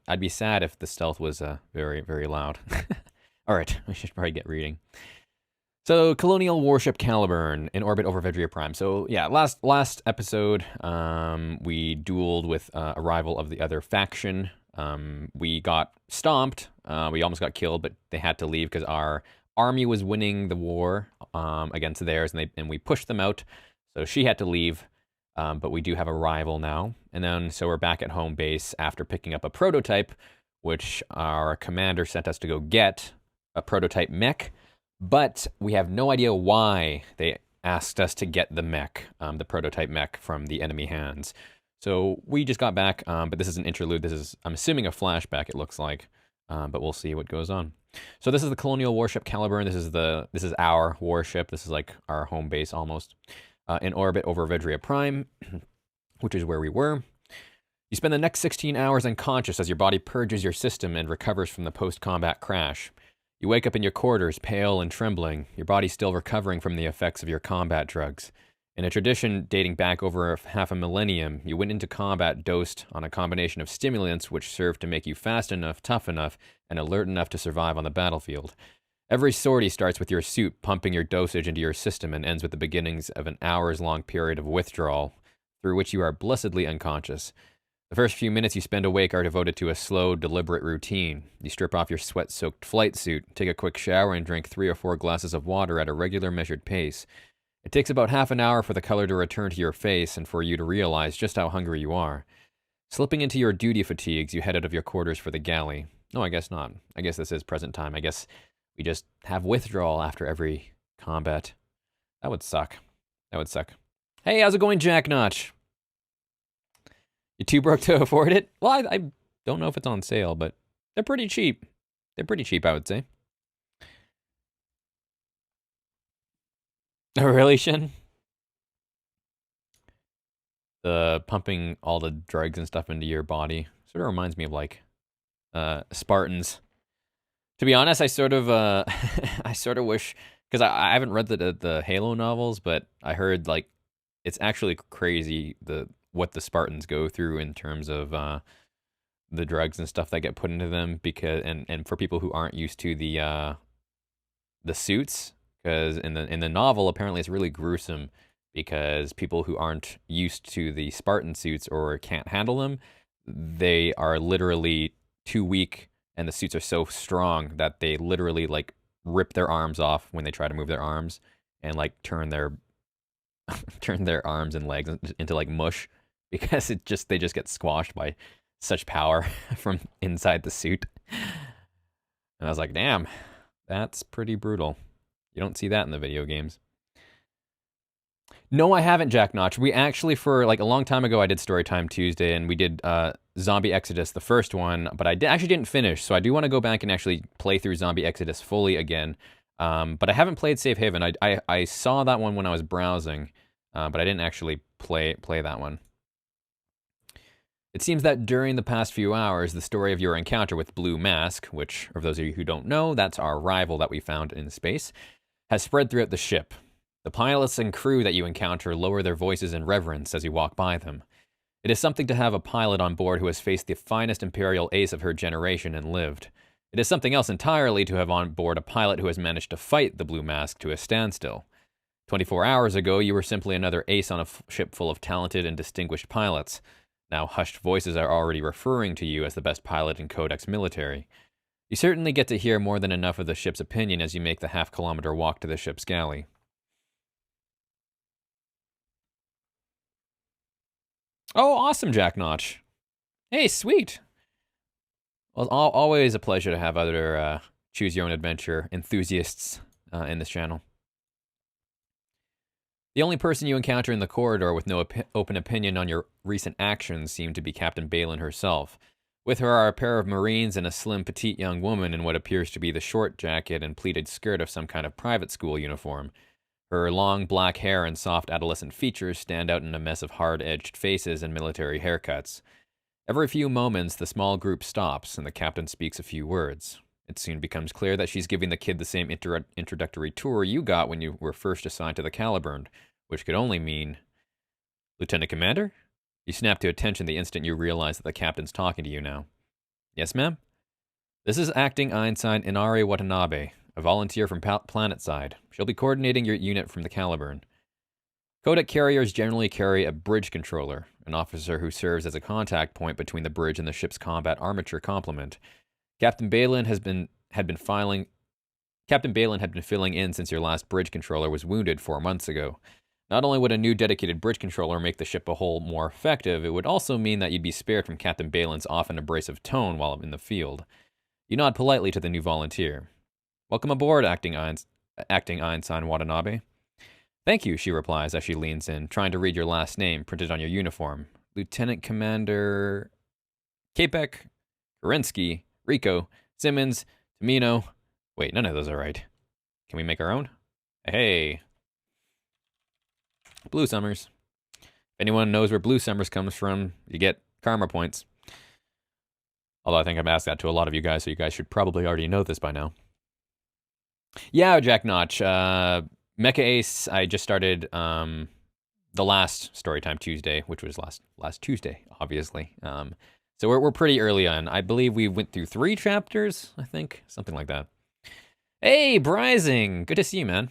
I'd be sad if the stealth was very, very loud. All right, we should probably get reading. So, Colonial Warship Caliburn in orbit over Vedria Prime. So, yeah, last episode, we dueled with a rival of the other faction. We got stomped. We almost got killed, but they had to leave because our army was winning the war against theirs, and we pushed them out. So she had to leave, but we do have a rival now. And then, so we're back at home base after picking up a prototype, which our commander sent us to go get, a prototype mech. But we have no idea why they asked us to get the mech, the prototype mech from the enemy hands. So we just got back, but this is an interlude. This is, I'm assuming, a flashback, it looks like, but we'll see what goes on. So this is the Colonial Warship Caliburn. This is our warship. This is like our home base almost, in orbit over Vedria Prime, which is where we were. You spend the next 16 hours unconscious as your body purges your system and recovers from the post-combat crash. You wake up in your quarters, pale and trembling, your body still recovering from the effects of your combat drugs. In a tradition dating back over half a millennium, you went into combat dosed on a combination of stimulants which served to make you fast enough, tough enough, and alert enough to survive on the battlefield. Every sortie starts with your suit pumping your dosage into your system and ends with the beginnings of an hours-long period of withdrawal, through which you are blessedly unconscious. The first few minutes you spend awake are devoted to a slow, deliberate routine. You strip off your sweat-soaked flight suit, take a quick shower, and drink 3 or 4 glasses of water at a regular measured pace. It takes about half an hour for the color to return to your face and for you to realize just how hungry you are. Slipping into your duty fatigues, you head out of your quarters for the galley. No, I guess not. I guess this is present time. I guess we just have withdrawal after every combat. That would suck. That would suck. Hey, how's it going, Jack Notch? You too broke to afford it? Well, I don't know if it's on sale, but they're pretty cheap. They're pretty cheap, I would say. Oh, really, Shin? The pumping all the drugs and stuff into your body sort of reminds me of like Spartans. To be honest, I sort of I sort of wish, because I haven't read the Halo novels, but I heard like it's actually crazy what the Spartans go through in terms of the drugs and stuff that get put into them, because and for people who aren't used to the suits, because in the novel apparently it's really gruesome, because people who aren't used to the Spartan suits or can't handle them, they are literally too weak, and the suits are so strong that they literally like rip their arms off when they try to move their arms, and like turn their arms and legs into like mush, because they just get squashed by such power from inside the suit. And I was like, damn, that's pretty brutal. You don't see that in the video games. No, I haven't, Jack Notch. We actually, for like a long time ago, I did Storytime Tuesday, and we did Zombie Exodus, the first one, but I actually didn't finish, so I do want to go back and actually play through Zombie Exodus fully again. But I haven't played Safe Haven. I saw that one when I was browsing, but I didn't actually play that one. It seems that during the past few hours, the story of your encounter with Blue Mask, which, for those of you who don't know, that's our rival that we found in space, has spread throughout the ship. The pilots and crew that you encounter lower their voices in reverence as you walk by them. It is something to have a pilot on board who has faced the finest Imperial ace of her generation and lived. It is something else entirely to have on board a pilot who has managed to fight the Blue Mask to a standstill. 24 hours ago, you were simply another ace on a ship full of talented and distinguished pilots. Now hushed voices are already referring to you as the best pilot in Codex Military. You certainly get to hear more than enough of the ship's opinion as you make the half-kilometer walk to the ship's galley. Oh, awesome, Jack Notch. Hey, sweet. Well, it's always a pleasure to have other choose-your-own-adventure enthusiasts in this channel. The only person you encounter in the corridor with no open opinion on your recent actions seemed to be Captain Balin herself. With her are a pair of Marines and a slim, petite young woman in what appears to be the short jacket and pleated skirt of some kind of private school uniform. Her long black hair and soft adolescent features stand out in a mess of hard-edged faces and military haircuts. Every few moments, the small group stops, and the captain speaks a few words. It soon becomes clear that she's giving the kid the same introductory tour you got when you were first assigned to the Caliburn, which could only mean, Lieutenant Commander? You snap to attention the instant you realize that the captain's talking to you now. Yes, ma'am? This is Acting Einstein Inari Watanabe, a volunteer from Planetside. She'll be coordinating your unit from the Caliburn. Codec carriers generally carry a bridge controller, an officer who serves as a contact point between the bridge and the ship's combat armature complement. Captain Balin had been filling in since your last bridge controller was wounded 4 months ago. Not only would a new dedicated bridge controller make the ship a whole more effective, it would also mean that you'd be spared from Captain Balin's often abrasive tone while in the field. You nod politely to the new volunteer. Welcome aboard, Acting Einstein Watanabe. Thank you, she replies as she leans in, trying to read your last name printed on your uniform. Lieutenant Commander Kapek, Kerensky, Rico, Simmons, Tamino. Wait, none of those are right. Can we make our own? Hey. Blue Summers. If anyone knows where Blue Summers comes from, you get karma points. Although I think I've asked that to a lot of you guys, so you guys should probably already know this by now. Yeah, Jack Notch. Mecha Ace, I just started the last Storytime Tuesday, which was last Tuesday, obviously. So we're pretty early on. I believe we went through 3 chapters, I think. Something like that. Hey, Brising! Good to see you, man.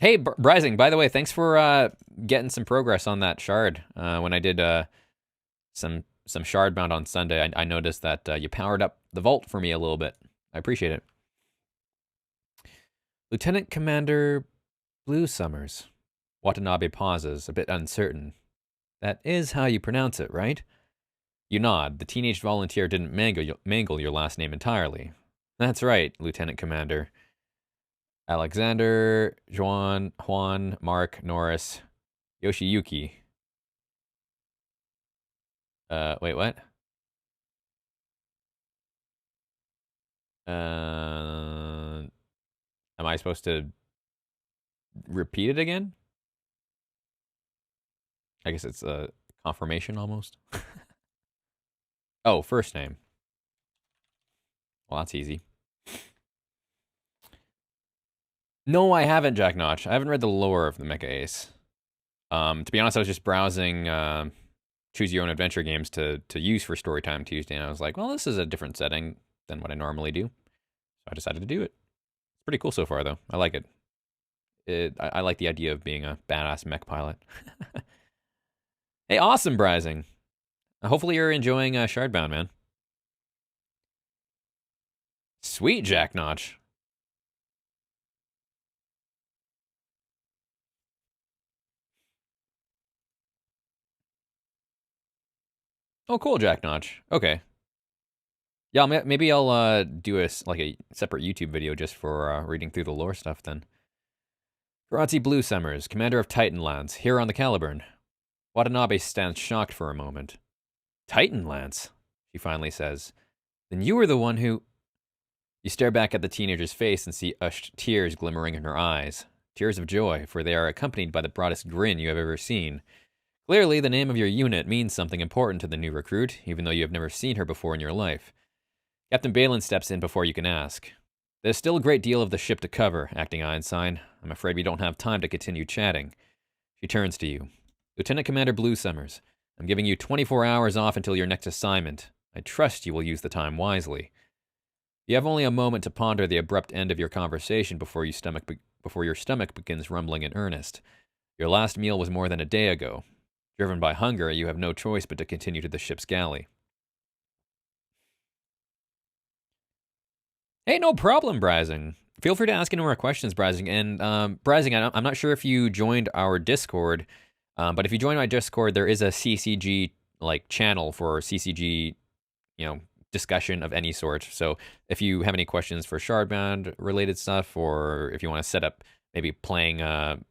Hey, Brising, by the way, thanks for getting some progress on that shard. When I did some shard bound on Sunday, I noticed that you powered up the vault for me a little bit. I appreciate it. Lieutenant Commander Blue Summers. Watanabe pauses, a bit uncertain. That is how you pronounce it, right? You nod. The teenage volunteer didn't mangle your last name entirely. That's right, Lieutenant Commander. Alexander, Juan, Mark, Norris, Yoshiyuki. Wait, what? Am I supposed to repeat it again? I guess it's a confirmation almost. Oh, first name. Well, that's easy. No, I haven't, Jack Notch. I haven't read the lore of the Mecha Ace. To be honest, I was just browsing Choose Your Own Adventure games to use for Storytime Tuesday, and I was like, well, this is a different setting than what I normally do. So I decided to do it. It's pretty cool so far, though. I like it. I like the idea of being a badass mech pilot. Hey, awesome, Brising. Hopefully you're enjoying Shardbound, man. Sweet, Jack Notch. Oh, cool, Jack Notch. Okay. Yeah, maybe I'll do a separate YouTube video just for reading through the lore stuff then. Kiratze Blue Summers, commander of Titanlands, here on the Caliburn. Watanabe stands shocked for a moment. Titanlands, she finally says. Then you were the one who... You stare back at the teenager's face and see tears glimmering in her eyes. Tears of joy, for they are accompanied by the broadest grin you have ever seen. Clearly, the name of your unit means something important to the new recruit, even though you have never seen her before in your life. Captain Balin steps in before you can ask. There's still a great deal of the ship to cover, Acting Einstein. I'm afraid we don't have time to continue chatting. She turns to you. Lieutenant Commander Blue Summers, I'm giving you 24 hours off until your next assignment. I trust you will use the time wisely. You have only a moment to ponder the abrupt end of your conversation before your stomach begins rumbling in earnest. Your last meal was more than a day ago. Driven by hunger, you have no choice but to continue to the ship's galley. Hey, no problem, Brising. Feel free to ask any more questions, Brising. And Brising, I'm not sure if you joined our Discord, but if you join my Discord, there is a CCG channel for CCG, discussion of any sort. So if you have any questions for Shardbound related stuff, or if you want to set up maybe playing on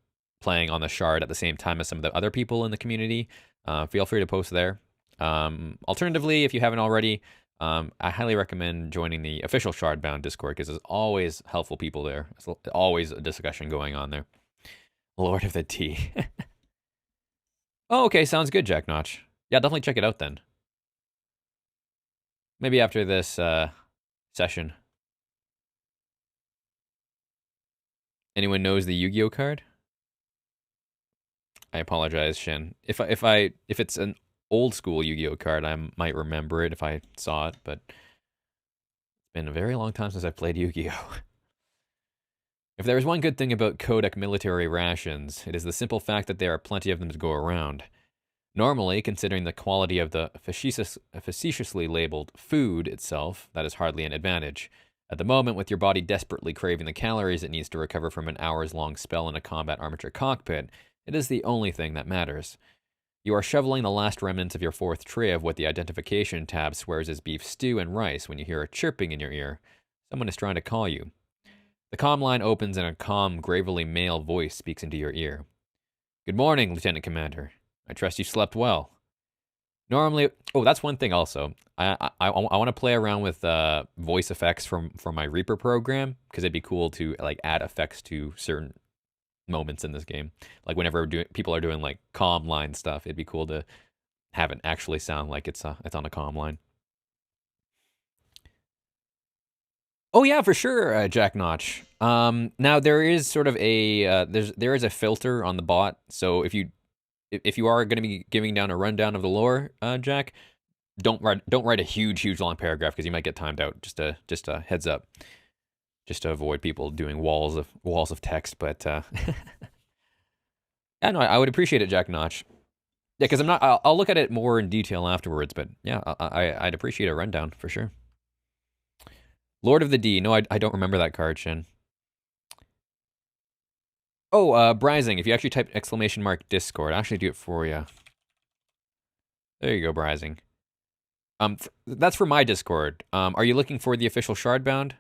the Shard at the same time as some of the other people in the community, feel free to post there. Alternatively, if you haven't already, I highly recommend joining the official Shardbound Discord because there's always helpful people there. There's always a discussion going on there. Lord of the Tea. Oh, okay, sounds good, Jack Notch. Yeah, definitely check it out then. Maybe after this session. Anyone knows the Yu-Gi-Oh card? I apologize, Shin. If it's an old school Yu-Gi-Oh card, I might remember it if I saw it, but it's been a very long time since I've played Yu-Gi-Oh. If there is one good thing about Kodak military rations, it is the simple fact that there are plenty of them to go around. Normally, considering the quality of the facetiously labeled food itself, that is hardly an advantage. At the moment, with your body desperately craving the calories it needs to recover from an hours-long spell in a combat armature cockpit, it is the only thing that matters. You are shoveling the last remnants of your fourth tray of what the identification tab swears is beef stew and rice when you hear a chirping in your ear. Someone is trying to call you. The comm line opens and a calm, gravely male voice speaks into your ear. Good morning, Lieutenant Commander. I trust you slept well. Normally, that's one thing also. I want to play around with voice effects from my Reaper program, because it'd be cool to like add effects to certain moments in this game. Like whenever people are doing like comm line stuff, it'd be cool to have it actually sound like it's on a comm line. Oh yeah, for sure, Jack Notch. Now there is sort of a there is a filter on the bot, so if you are going to be giving down a rundown of the lore, Jack, don't write a huge long paragraph because you might get timed out. Just a heads up, just to avoid people doing walls of text. But yeah, no, I would appreciate it, Jack Notch. Yeah, because I'll look at it more in detail afterwards. But yeah, I'd appreciate a rundown for sure. Lord of the D. No, I don't remember that card, Shin. Oh, Brising, if you actually type !Discord, I'll actually do it for you. There you go, Brising. That's for my Discord. Are you looking for the official Shardbound?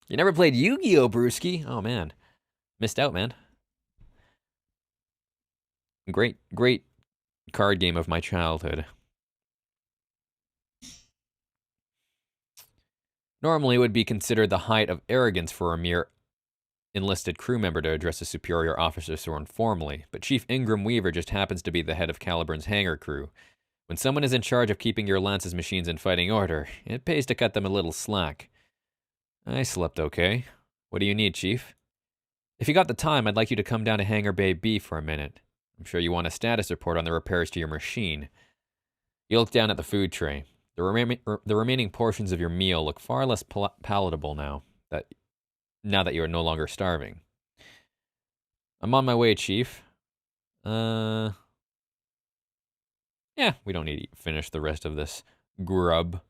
You never played Yu-Gi-Oh, Brewski? Oh, man. Missed out, man. Great card game of my childhood. Normally, it would be considered the height of arrogance for a mere enlisted crew member to address a superior officer so informally, but Chief Ingram Weaver just happens to be the head of Caliburn's hangar crew. When someone is in charge of keeping your Lance's machines in fighting order, it pays to cut them a little slack. I slept okay. What do you need, Chief? If you got the time, I'd like you to come down to Hangar Bay B for a minute. I'm sure you want a status report on the repairs to your machine. You look down at the food tray. The remaining portions of your meal look far less palatable now that you are no longer starving. I'm on my way, Chief. Yeah, we don't need to finish the rest of this grub.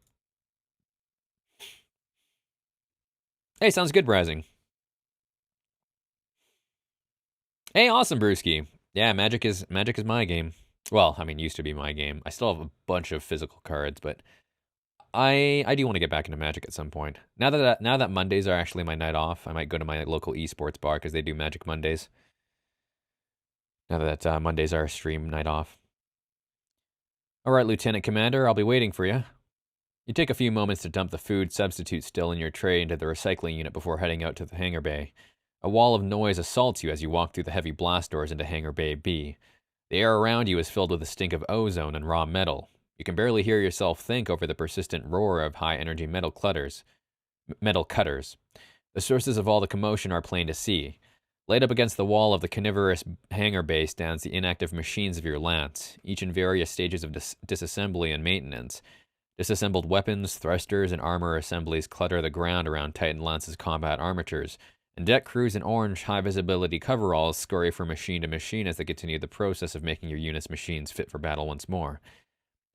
Hey, sounds good, Brazing. Hey, awesome, Brewski. Yeah, Magic is my game. Well, I mean, used to be my game. I still have a bunch of physical cards, but I do want to get back into Magic at some point. Now that Mondays are actually my night off, I might go to my local esports bar because they do Magic Mondays. Now that Mondays are stream night off. All right, Lieutenant Commander, I'll be waiting for you. You take a few moments to dump the food substitute still in your tray into the recycling unit before heading out to the hangar bay. A wall of noise assaults you as you walk through the heavy blast doors into Hangar Bay B. The air around you is filled with the stink of ozone and raw metal. You can barely hear yourself think over the persistent roar of high-energy metal cutters. The sources of all the commotion are plain to see. Laid up against the wall of the carnivorous hangar bay stands the inactive machines of your Lance, each in various stages of disassembly and maintenance. Disassembled weapons, thrusters, and armor assemblies clutter the ground around Titan Lance's combat armatures, and deck crews in orange, high-visibility coveralls scurry from machine to machine as they continue the process of making your unit's machines fit for battle once more.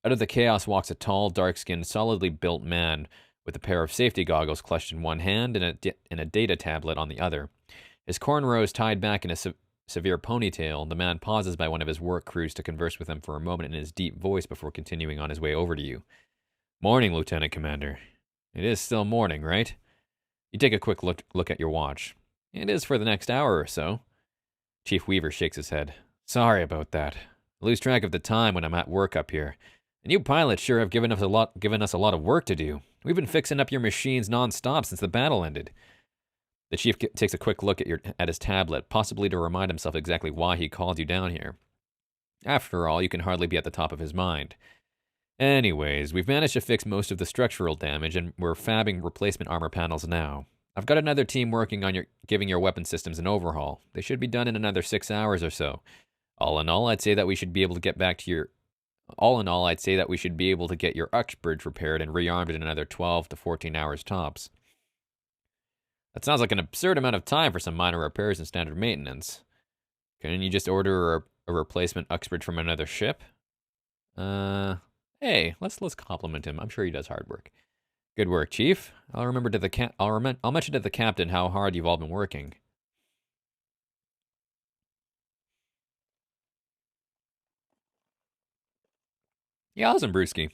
Out of the chaos walks a tall, dark-skinned, solidly built man with a pair of safety goggles clutched in one hand and a data tablet on the other. His cornrows tied back in a severe ponytail, the man pauses by one of his work crews to converse with him for a moment in his deep voice before continuing on his way over to you. Morning, Lieutenant Commander. It is still morning, right? You take a quick look at your watch. It is for the next hour or so. Chief Weaver shakes his head. Sorry about that. I lose track of the time when I'm at work up here. And you pilots sure have given us a lot of work to do. We've been fixing up your machines non-stop since the battle ended. The chief takes a quick look at his tablet, possibly to remind himself exactly why he called you down here. After all, you can hardly be at the top of his mind. Anyways, we've managed to fix most of the structural damage, and we're fabbing replacement armor panels now. I've got another team working on giving your weapon systems an overhaul. They should be done in another 6 hours or so. All in all, I'd say that we should be able to get back to your... All in all, I'd say that we should be able to get your Uxbridge repaired and rearmed in another 12 to 14 hours tops. That sounds like an absurd amount of time for some minor repairs and standard maintenance. Couldn't you just order a replacement Uxbridge from another ship? Hey, let's compliment him. I'm sure he does hard work. Good work, Chief. I'll mention to the captain how hard you've all been working. Yeah, awesome, Brewski.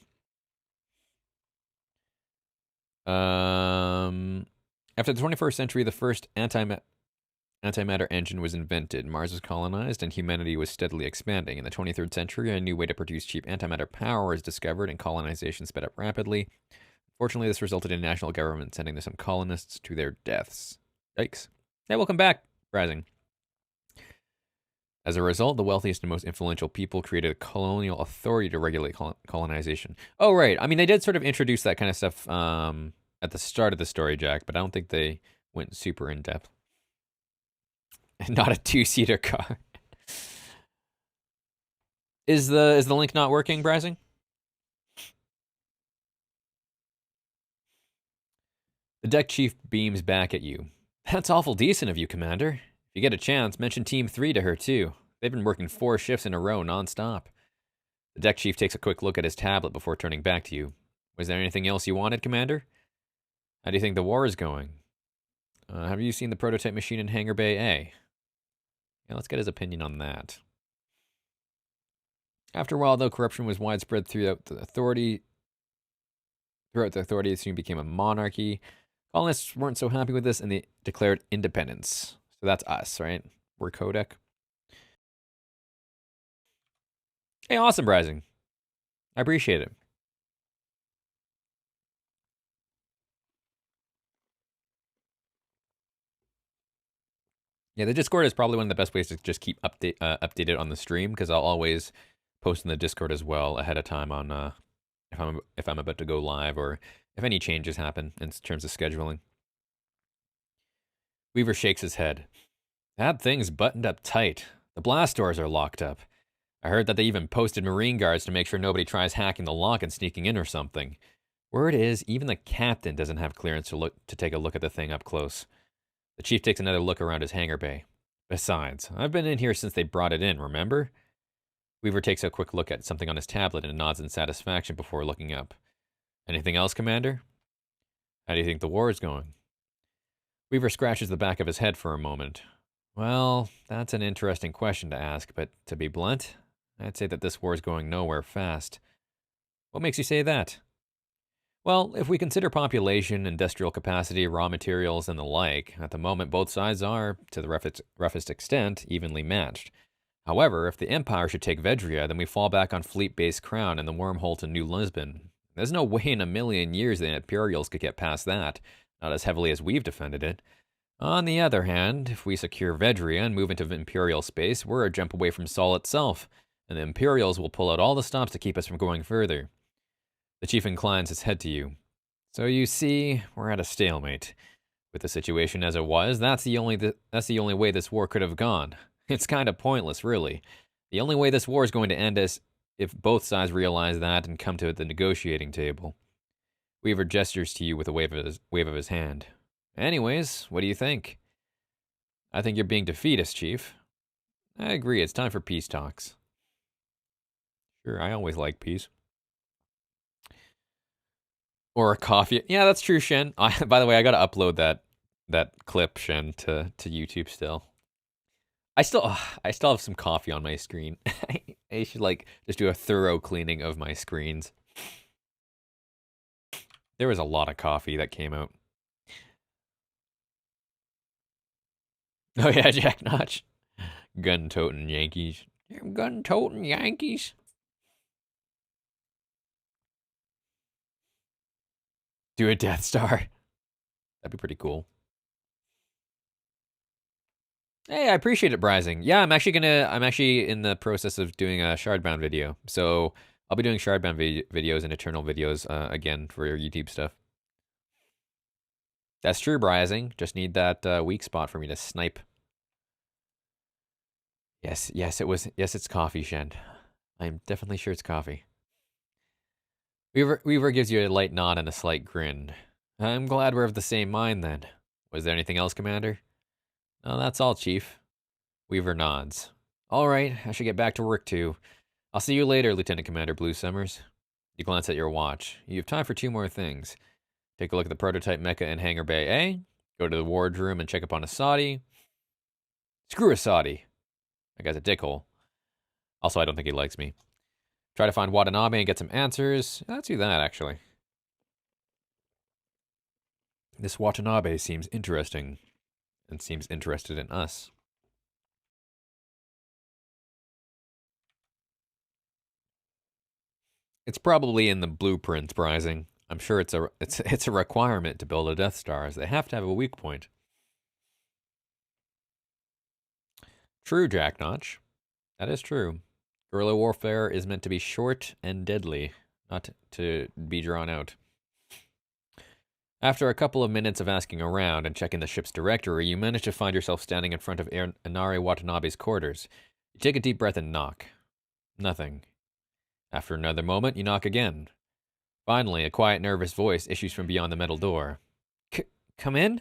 After the 21st century, the first antimatter engine was invented. Mars was colonized, and humanity was steadily expanding. In the 23rd century, a new way to produce cheap antimatter power was discovered, and colonization sped up rapidly. Fortunately, this resulted in national government sending some colonists to their deaths. Yikes. Hey, welcome back, Rising. As a result, the wealthiest and most influential people created a colonial authority to regulate colonization. Oh, right. I mean, they did sort of introduce that kind of stuff at the start of the story, Jack, but I don't think they went super in-depth. Not a two-seater car. Is the link not working, Rising? The deck chief beams back at you. That's awful decent of you, Commander. If you get a chance, mention Team 3 to her, too. They've been working 4 shifts in a row non-stop. The deck chief takes a quick look at his tablet before turning back to you. Was there anything else you wanted, Commander? How do you think the war is going? Have you seen the prototype machine in Hangar Bay A? Yeah, let's get his opinion on that. After a while, though, corruption was widespread throughout the authority. It soon became a monarchy. Colonists weren't so happy with this, and they declared independence. So that's us, right? We're Codec. Hey, awesome, Rising. I appreciate it. Yeah, the Discord is probably one of the best ways to just keep updated on the stream, because I'll always post in the Discord as well ahead of time on if I'm about to go live or if any changes happen in terms of scheduling. Weaver shakes his head. That thing's buttoned up tight. The blast doors are locked up. I heard that they even posted Marine guards to make sure nobody tries hacking the lock and sneaking in or something. Word is, even the captain doesn't have clearance to take a look at the thing up close. The chief takes another look around his hangar bay. Besides, I've been in here since they brought it in, remember? Weaver takes a quick look at something on his tablet and nods in satisfaction before looking up. Anything else, Commander? How do you think the war is going? Weaver scratches the back of his head for a moment. Well, that's an interesting question to ask, but to be blunt, I'd say that this war is going nowhere fast. What makes you say that? Well, if we consider population, industrial capacity, raw materials, and the like, at the moment both sides are, to the roughest extent, evenly matched. However, if the Empire should take Vedria, then we fall back on fleet-based Crown and the wormhole to New Lisbon. There's no way in a million years the Imperials could get past that, not as heavily as we've defended it. On the other hand, if we secure Vedria and move into Imperial space, we're a jump away from Sol itself, and the Imperials will pull out all the stops to keep us from going further. The chief inclines his head to you. So you see, we're at a stalemate. With the situation as it was, that's the only way this war could have gone. It's kind of pointless, really. The only way this war is going to end is if both sides realize that and come to the negotiating table. Weaver gestures to you with a wave of his hand. Anyways, what do you think? I think you're being defeatist, Chief. I agree, it's time for peace talks. Sure, I always like peace. Or a coffee. Yeah, that's true, Shen. By the way, I gotta upload that clip, Shen, to YouTube still. I still have some coffee on my screen. I should just do a thorough cleaning of my screens. There was a lot of coffee that came out. Oh yeah, Jack Notch. Gun-toting Yankees. Gun-toting Yankees. Do a Death Star. That'd be pretty cool. Hey, I appreciate it, Brising. Yeah, I'm actually in the process of doing a Shardbound video. So I'll be doing Shardbound videos and Eternal videos again for your YouTube stuff. That's true, Brising. Just need that weak spot for me to snipe. Yes, it's coffee, Shen. I'm definitely sure it's coffee. Weaver gives you a light nod and a slight grin. I'm glad we're of the same mind then. Was there anything else, Commander? Oh, that's all, Chief. Weaver nods. All right, I should get back to work too. I'll see you later, Lieutenant Commander Blue Summers. You glance at your watch. You have time for two more things. Take a look at the prototype mecha in Hangar Bay A. Go to the wardroom and check up on Asadi. Screw Asadi. That guy's a dickhole. Also, I don't think he likes me. Try to find Watanabe and get some answers. Let's do that, actually. This Watanabe seems interesting, and seems interested in us. It's probably in the blueprints, Brising. I'm sure it's a requirement to build a Death Star, as they have to have a weak point. True, Jack Notch. That is true. Guerrilla warfare is meant to be short and deadly, not to be drawn out. After a couple of minutes of asking around and checking the ship's directory, you manage to find yourself standing in front of Inari Watanabe's quarters. You take a deep breath and knock. Nothing. After another moment, you knock again. Finally, a quiet, nervous voice issues from beyond the metal door. Come in?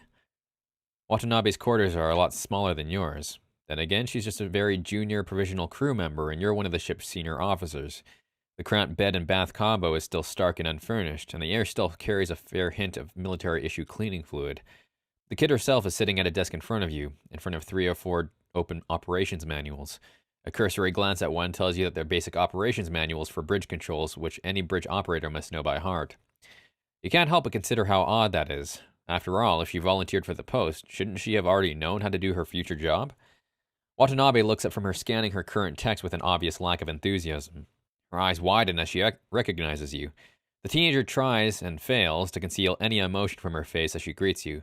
Watanabe's quarters are a lot smaller than yours. Then again, she's just a very junior provisional crew member, and you're one of the ship's senior officers. The cramped bed and bath combo is still stark and unfurnished, and the air still carries a fair hint of military-issue cleaning fluid. The kid herself is sitting at a desk in front of you, in front of 3 or 4 open operations manuals. A cursory glance at one tells you that they're basic operations manuals for bridge controls, which any bridge operator must know by heart. You can't help but consider how odd that is. After all, if she volunteered for the post, shouldn't she have already known how to do her future job? Watanabe looks up from her scanning her current text with an obvious lack of enthusiasm. Her eyes widen as she recognizes you. The teenager tries, and fails, to conceal any emotion from her face as she greets you.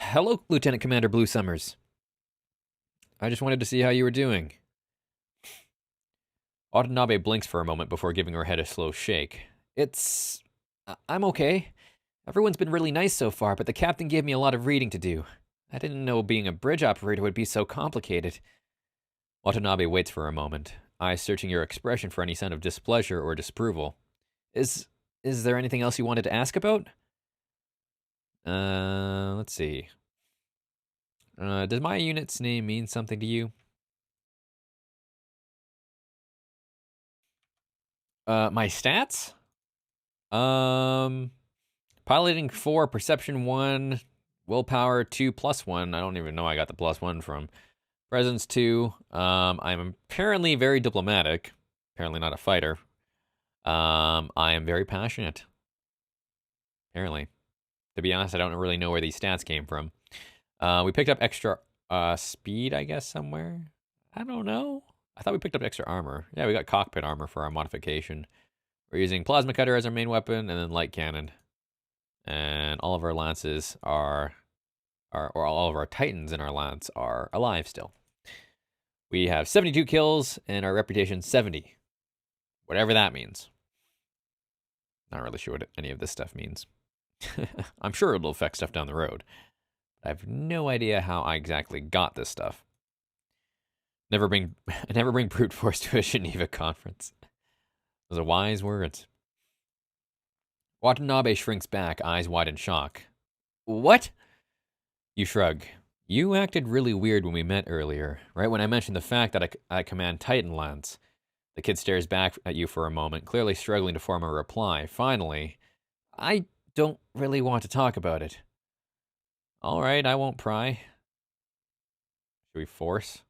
Hello, Lieutenant Commander Blue Summers. I just wanted to see how you were doing. Watanabe blinks for a moment before giving her head a slow shake. I'm okay. Everyone's been really nice so far, but the captain gave me a lot of reading to do. I didn't know being a bridge operator would be so complicated. Watanabe waits for a moment, eyes searching your expression for any sign of displeasure or disapproval. Is there anything else you wanted to ask about? Let's see. Does my unit's name mean something to you? My stats? Piloting 4, perception 1, willpower 2+1. I don't even know I got the +1 from. Presence 2. I'm apparently very diplomatic. Apparently not a fighter. I am very passionate. Apparently. To be honest, I don't really know where these stats came from. We picked up extra speed, I guess, somewhere. I don't know. I thought we picked up extra armor. Yeah, we got cockpit armor for our modification. We're using plasma cutter as our main weapon, and then light cannon. And all of our lances or all of our titans in our lance are alive still. We have 72 kills, and our reputation 70. Whatever that means. Not really sure what any of this stuff means. I'm sure it'll affect stuff down the road. I have no idea how I exactly got this stuff. Never bring brute force to a Geneva conference. Those are wise words. Watanabe shrinks back, eyes wide in shock. What? You shrug. You acted really weird when we met earlier, right when I mentioned the fact that I command Titan Lance. The kid stares back at you for a moment, clearly struggling to form a reply. Finally, I don't really want to talk about it. All right, I won't pry. Should we force?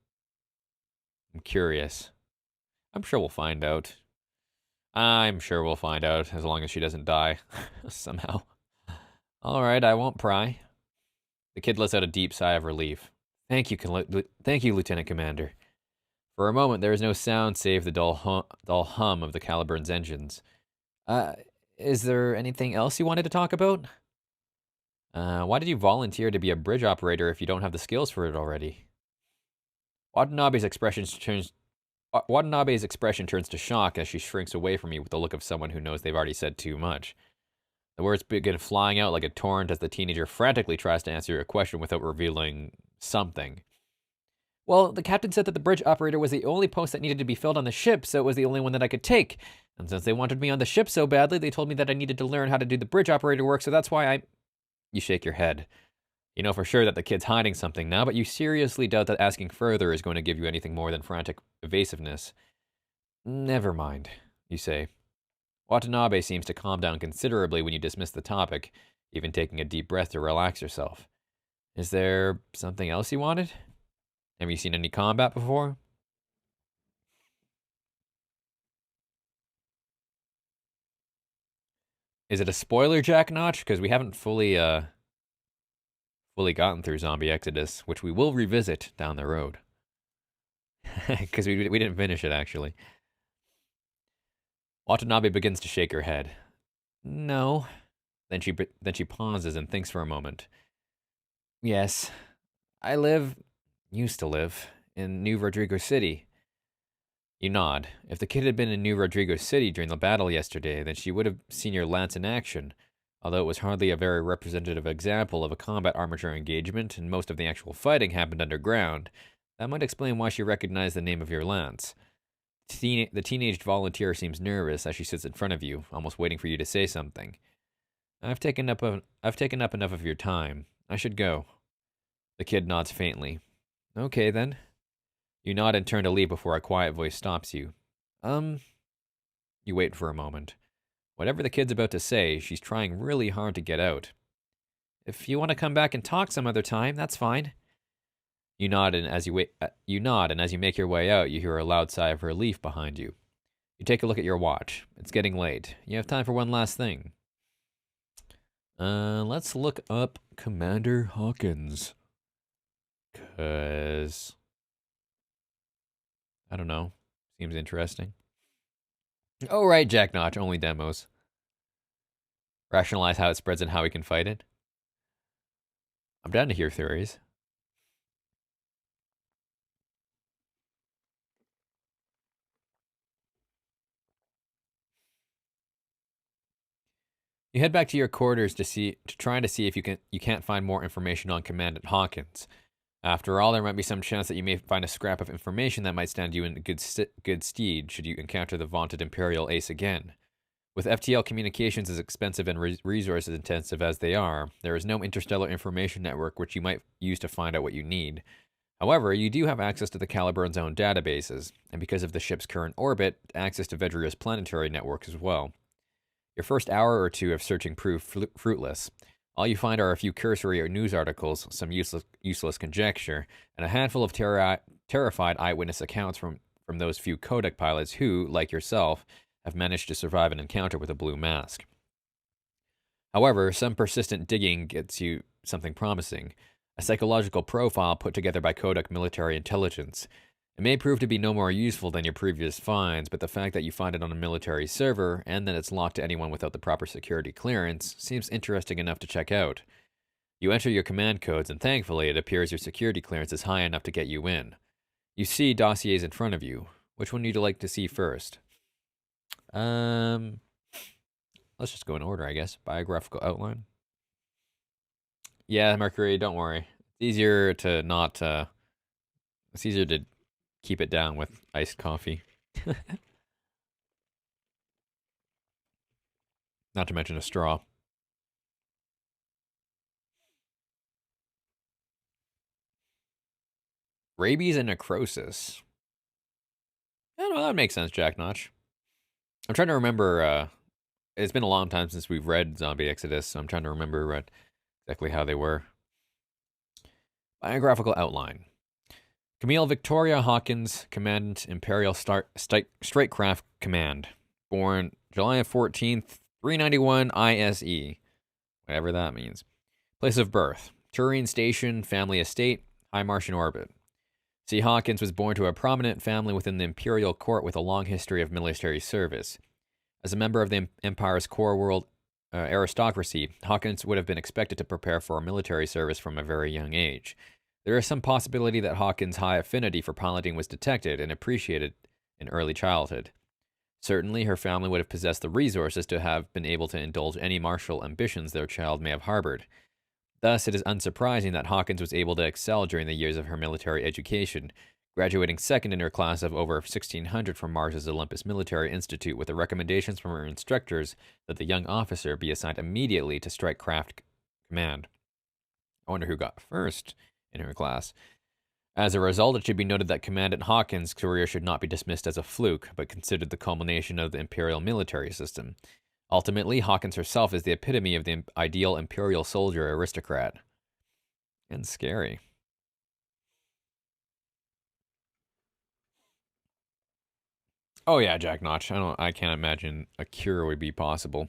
I'm curious. I'm sure we'll find out. I'm sure we'll find out, as long as she doesn't die. Somehow. All right, I won't pry. The kid lets out a deep sigh of relief. Thank you, Lieutenant Commander. For a moment, there is no sound save the dull hum of the Caliburn's engines. Is there anything else you wanted to talk about? Why did you volunteer to be a bridge operator if you don't have the skills for it already? Watanabe's expression turns to shock as she shrinks away from you with the look of someone who knows they've already said too much. The words begin flying out like a torrent as the teenager frantically tries to answer your question without revealing something. Well, the captain said that the bridge operator was the only post that needed to be filled on the ship, so it was the only one that I could take. And since they wanted me on the ship so badly, they told me that I needed to learn how to do the bridge operator work, so that's why I... You shake your head. You know for sure that the kid's hiding something now, but you seriously doubt that asking further is going to give you anything more than frantic evasiveness. Never mind, you say. Watanabe seems to calm down considerably when you dismiss the topic, even taking a deep breath to relax yourself. Is there something else you wanted? Have you seen any combat before? Is it a spoiler, Jack Notch? Because we haven't fully gotten through Zombie Exodus, which we will revisit down the road. Because we didn't finish it, actually. Watanabe begins to shake her head. No. Then she pauses and thinks for a moment. Yes, I used to live, in New Rodrigo City. You nod. If the kid had been in New Rodrigo City during the battle yesterday, then she would have seen your lance in action. Although it was hardly a very representative example of a combat armature engagement, and most of the actual fighting happened underground, that might explain why she recognized the name of your lance. The teenaged volunteer seems nervous as she sits in front of you, almost waiting for you to say something. I've taken up enough of your time. I should go. The kid nods faintly. Okay, then. You nod and turn to leave before a quiet voice stops you. You wait for a moment. Whatever the kid's about to say, she's trying really hard to get out. If you want to come back and talk some other time, that's fine. You nod, and as you make your way out, you hear a loud sigh of relief behind you. You take a look at your watch. It's getting late. You have time for one last thing. Let's look up Commander Hawkins. 'Cause... I don't know. Seems interesting. Oh, right, Jack Notch. Only demos. Rationalize how it spreads and how we can fight it. I'm down to hear theories. You head back to your quarters to try to see if you can't find more information on Commandant Hawkins. After all, there might be some chance that you may find a scrap of information that might stand you in good stead should you encounter the vaunted Imperial Ace again. With FTL communications as expensive and resources intensive as they are, there is no interstellar information network which you might use to find out what you need. However, you do have access to the Caliburne's own databases, and because of the ship's current orbit, access to Vedria's planetary networks as well. Your first hour or two of searching proved fruitless. All you find are a few cursory news articles, some useless conjecture, and a handful of terrified eyewitness accounts from those few codec pilots who, like yourself, have managed to survive an encounter with a blue mask. However, some persistent digging gets you something promising, a psychological profile put together by Kodak Military Intelligence. It may prove to be no more useful than your previous finds, but the fact that you find it on a military server, and that it's locked to anyone without the proper security clearance, seems interesting enough to check out. You enter your command codes, and thankfully it appears your security clearance is high enough to get you in. You see dossiers in front of you. Which one would you like to see first? Let's just go in order, I guess. Biographical outline. Yeah, Mercury, don't worry. It's easier to not, it's easier to keep it down with iced coffee. Not to mention a straw. Rabies and necrosis. I don't know, that makes sense, Jack Notch. I'm trying to remember, it's been a long time since we've read Zombie Exodus, so I'm trying to remember exactly how they were. Biographical outline. Camille Victoria Hawkins, Commandant Imperial Strikecraft Command. Born July 14th, 391 ISE. Whatever that means. Place of birth. Turin Station, Family Estate, High Martian Orbit. C. Hawkins was born to a prominent family within the Imperial Court with a long history of military service. As a member of the Empire's core world aristocracy, Hawkins would have been expected to prepare for military service from a very young age. There is some possibility that Hawkins' high affinity for piloting was detected and appreciated in early childhood. Certainly, her family would have possessed the resources to have been able to indulge any martial ambitions their child may have harbored. Thus, it is unsurprising that Hawkins was able to excel during the years of her military education, graduating second in her class of over 1,600 from Mars's Olympus Military Institute with the recommendations from her instructors that the young officer be assigned immediately to Strike Craft Command. I wonder who got first in her class. As a result, it should be noted that Commandant Hawkins' career should not be dismissed as a fluke, but considered the culmination of the Imperial military system. Ultimately, Hawkins herself is the epitome of the ideal Imperial soldier aristocrat. And scary. Oh yeah, Jack Notch. I can't imagine a cure would be possible.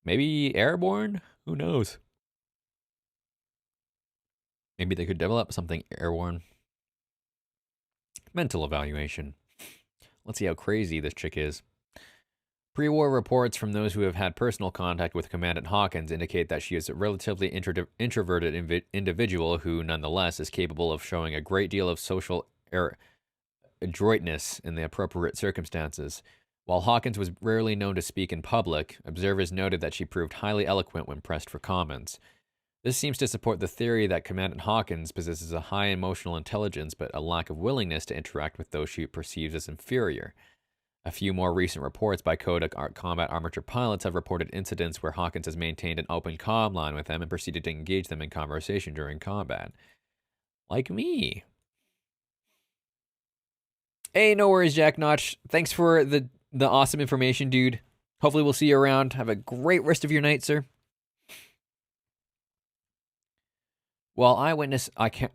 Maybe airborne? Who knows? Maybe they could develop something airborne. Mental evaluation. Let's see how crazy this chick is. Pre-war reports from those who have had personal contact with Commandant Hawkins indicate that she is a relatively introverted individual who, nonetheless, is capable of showing a great deal of social adroitness in the appropriate circumstances. While Hawkins was rarely known to speak in public, observers noted that she proved highly eloquent when pressed for comments. This seems to support the theory that Commandant Hawkins possesses a high emotional intelligence but a lack of willingness to interact with those she perceives as inferior. A few more recent reports by Kodak combat armature pilots have reported incidents where Hawkins has maintained an open comm line with them and proceeded to engage them in conversation during combat. Like me. Hey, no worries, Jack Notch. Thanks for the awesome information, dude. Hopefully we'll see you around. Have a great rest of your night, sir. While eyewitness accounts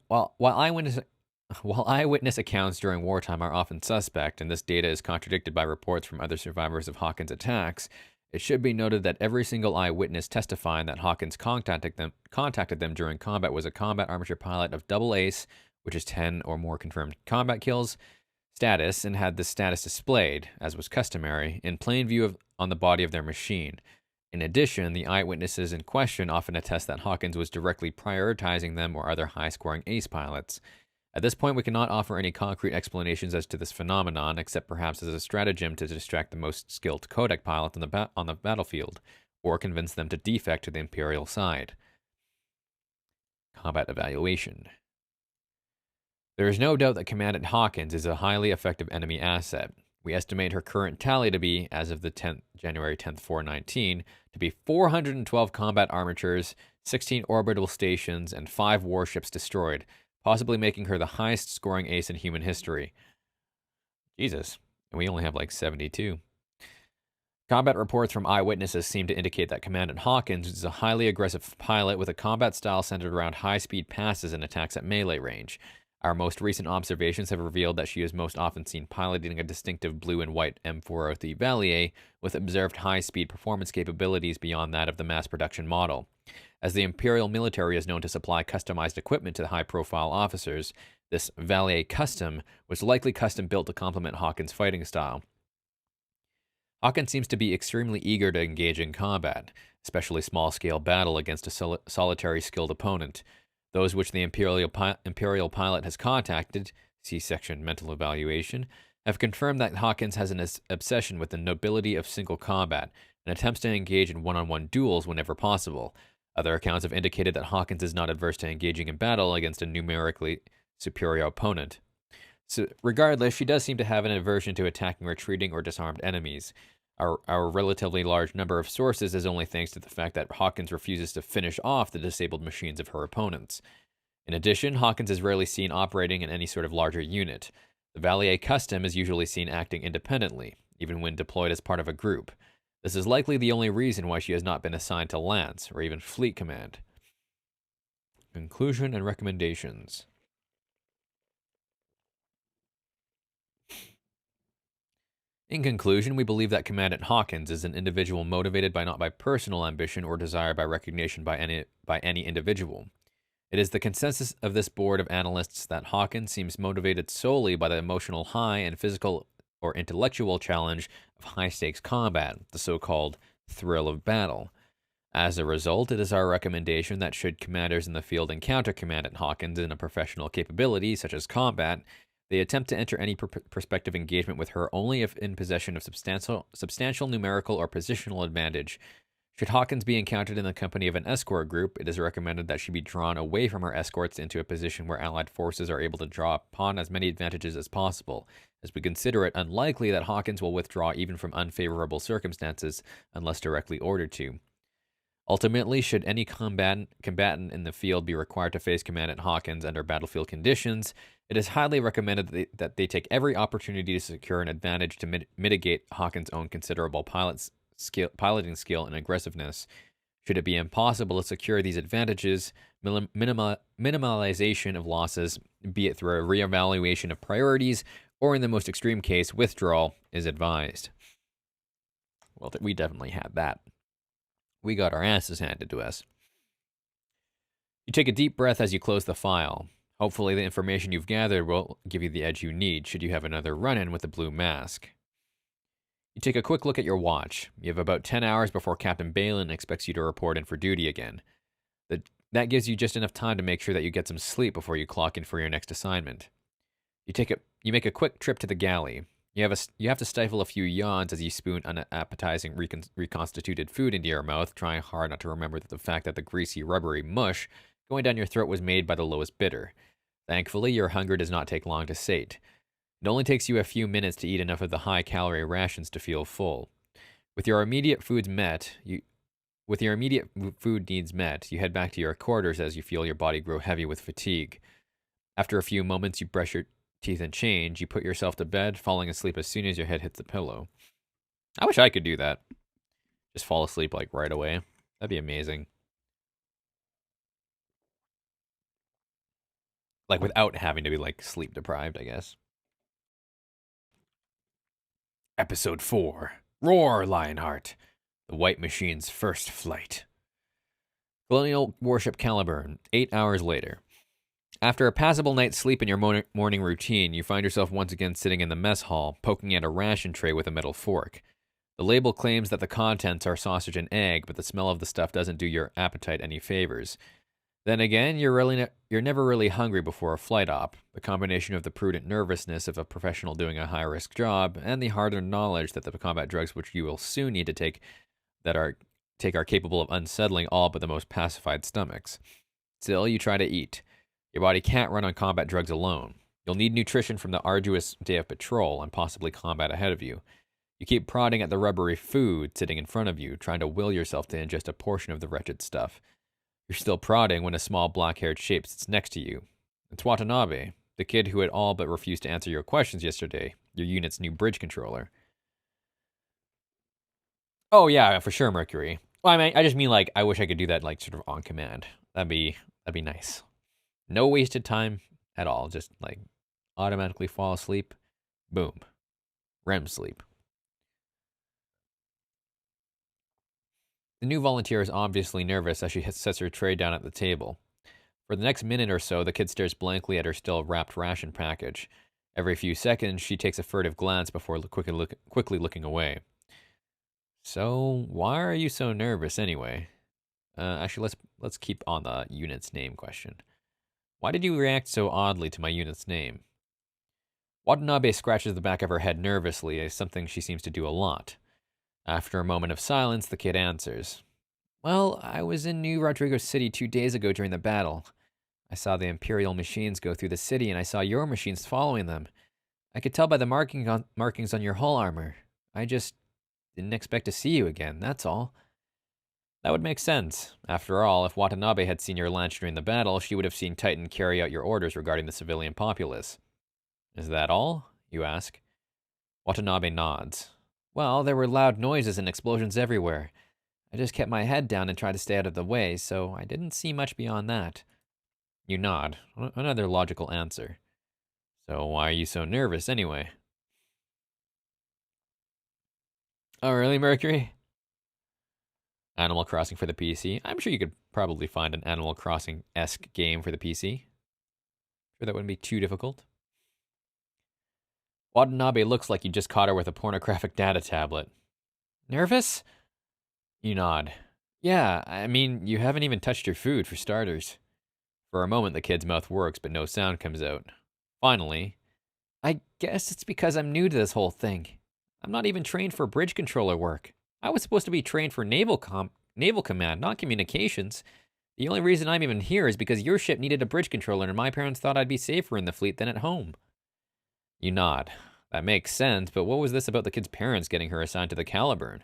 during wartime are often suspect, and this data is contradicted by reports from other survivors of Hawkins' attacks, it should be noted that every single eyewitness testifying that Hawkins contacted them during combat was a combat armature pilot of double ace, which is 10 or more confirmed combat kills, status, and had this status displayed, as was customary, in plain view on the body of their machine. In addition, the eyewitnesses in question often attest that Hawkins was directly prioritizing them or other high-scoring ace pilots. At this point, we cannot offer any concrete explanations as to this phenomenon, except perhaps as a stratagem to distract the most skilled Kodak pilot on the battlefield, or convince them to defect to the Imperial side. Combat evaluation. There is no doubt that Commandant Hawkins is a highly effective enemy asset. We estimate her current tally to be, as of the January 10th, 419, to be 412 combat armatures, 16 orbital stations, and 5 warships destroyed, possibly making her the highest scoring ace in human history. Jesus, and we only have like 72. Combat reports from eyewitnesses seem to indicate that Commandant Hawkins is a highly aggressive pilot with a combat style centered around high-speed passes and attacks at melee range. Our most recent observations have revealed that she is most often seen piloting a distinctive blue and white M403 Valier with observed high-speed performance capabilities beyond that of the mass production model. As the Imperial military is known to supply customized equipment to high-profile officers, this Valier Custom was likely custom-built to complement Hawkins' fighting style. Hawkins seems to be extremely eager to engage in combat, especially small-scale battle against a solitary skilled opponent. Those which the Imperial pilot has contacted, see section mental evaluation, have confirmed that Hawkins has an obsession with the nobility of single combat and attempts to engage in one-on-one duels whenever possible. Other accounts have indicated that Hawkins is not adverse to engaging in battle against a numerically superior opponent. So, regardless, she does seem to have an aversion to attacking retreating or disarmed enemies. Our relatively large number of sources is only thanks to the fact that Hawkins refuses to finish off the disabled machines of her opponents. In addition, Hawkins is rarely seen operating in any sort of larger unit. The Valier Custom is usually seen acting independently, even when deployed as part of a group. This is likely the only reason why she has not been assigned to Lance, or even Fleet Command. Conclusion and recommendations. In conclusion, we believe that Commandant Hawkins is an individual motivated not by personal ambition or desire by recognition by any individual. It is the consensus of this board of analysts that Hawkins seems motivated solely by the emotional high and physical or intellectual challenge of high-stakes combat, the so-called thrill of battle. As a result, it is our recommendation that should commanders in the field encounter Commandant Hawkins in a professional capability, such as combat, they attempt to enter any prospective engagement with her only if in possession of substantial numerical or positional advantage. Should Hawkins be encountered in the company of an escort group, it is recommended that she be drawn away from her escorts into a position where Allied forces are able to draw upon as many advantages as possible, as we consider it unlikely that Hawkins will withdraw even from unfavorable circumstances unless directly ordered to. Ultimately, should any combatant in the field be required to face Commandant Hawkins under battlefield conditions, it is highly recommended that they take every opportunity to secure an advantage to mitigate Hawkins' own considerable piloting skill and aggressiveness. Should it be impossible to secure these advantages, minimalization of losses, be it through a reevaluation of priorities, or in the most extreme case, withdrawal, is advised. Well, we definitely had that. We got our asses handed to us. You take a deep breath as you close the file. Hopefully the information you've gathered will give you the edge you need should you have another run-in with the blue mask. You take a quick look at your watch. You have about 10 hours before Captain Balin expects you to report in for duty again. That gives you just enough time to make sure that you get some sleep before you clock in for your next assignment. You make a quick trip to the galley. You have to stifle a few yawns as you spoon unappetizing reconstituted food into your mouth, trying hard not to remember that the fact that the greasy, rubbery mush going down your throat was made by the lowest bidder. Thankfully, your hunger does not take long to sate. It only takes you a few minutes to eat enough of the high-calorie rations to feel full. With your immediate food needs met, you head back to your quarters as you feel your body grow heavy with fatigue. After a few moments, you brush your teeth and change. You put yourself to bed, falling asleep as soon as your head hits the pillow. I wish I could do that. Just fall asleep like right away. That'd be amazing. Like without having to be like sleep deprived, I guess. Episode 4. Roar, Lionheart. The White Machine's first flight. Colonial Warship Caliburn, 8 hours later. After a passable night's sleep in your morning routine, you find yourself once again sitting in the mess hall, poking at a ration tray with a metal fork. The label claims that the contents are sausage and egg, but the smell of the stuff doesn't do your appetite any favors. Then again, you're never really hungry before a flight op. The combination of the prudent nervousness of a professional doing a high-risk job and the hard-earned knowledge that the combat drugs which you will soon need to take are capable of unsettling all but the most pacified stomachs. Still, you try to eat. Your body can't run on combat drugs alone. You'll need nutrition from the arduous day of patrol and possibly combat ahead of you. You keep prodding at the rubbery food sitting in front of you, trying to will yourself to ingest a portion of the wretched stuff. You're still prodding when a small black-haired shape sits next to you. It's Watanabe, the kid who had all but refused to answer your questions yesterday, your unit's new bridge controller. Oh yeah, for sure, Mercury. Well, I just mean like I wish I could do that like sort of on command. That'd be nice. No wasted time at all. Just like automatically fall asleep. Boom. REM sleep. The new volunteer is obviously nervous as she sets her tray down at the table. For the next minute or so, the kid stares blankly at her still wrapped ration package. Every few seconds, she takes a furtive glance before quickly looking away. So, why are you so nervous anyway? Actually, let's keep on the unit's name question. Why did you react so oddly to my unit's name? Watanabe scratches the back of her head nervously, as something she seems to do a lot. After a moment of silence, the kid answers. Well, I was in New Rodrigo City 2 days ago during the battle. I saw the Imperial machines go through the city, and I saw your machines following them. I could tell by the markings on your hull armor. I just didn't expect to see you again, that's all. That would make sense. After all, if Watanabe had seen your launch during the battle, she would have seen Titan carry out your orders regarding the civilian populace. Is that all? You ask. Watanabe nods. Well, there were loud noises and explosions everywhere. I just kept my head down and tried to stay out of the way, so I didn't see much beyond that. You nod. Another logical answer. So why are you so nervous anyway? Oh, really, Mercury? Animal Crossing for the PC. I'm sure you could probably find an Animal Crossing-esque game for the PC. Sure that wouldn't be too difficult. Watanabe looks like you just caught her with a pornographic data tablet. Nervous? You nod. Yeah, I mean, you haven't even touched your food, for starters. For a moment, the kid's mouth works, but no sound comes out. Finally, I guess it's because I'm new to this whole thing. I'm not even trained for bridge controller work. I was supposed to be trained for naval Naval Command, not communications. The only reason I'm even here is because your ship needed a bridge controller and my parents thought I'd be safer in the fleet than at home. You nod. That makes sense, but what was this about the kid's parents getting her assigned to the Caliburn?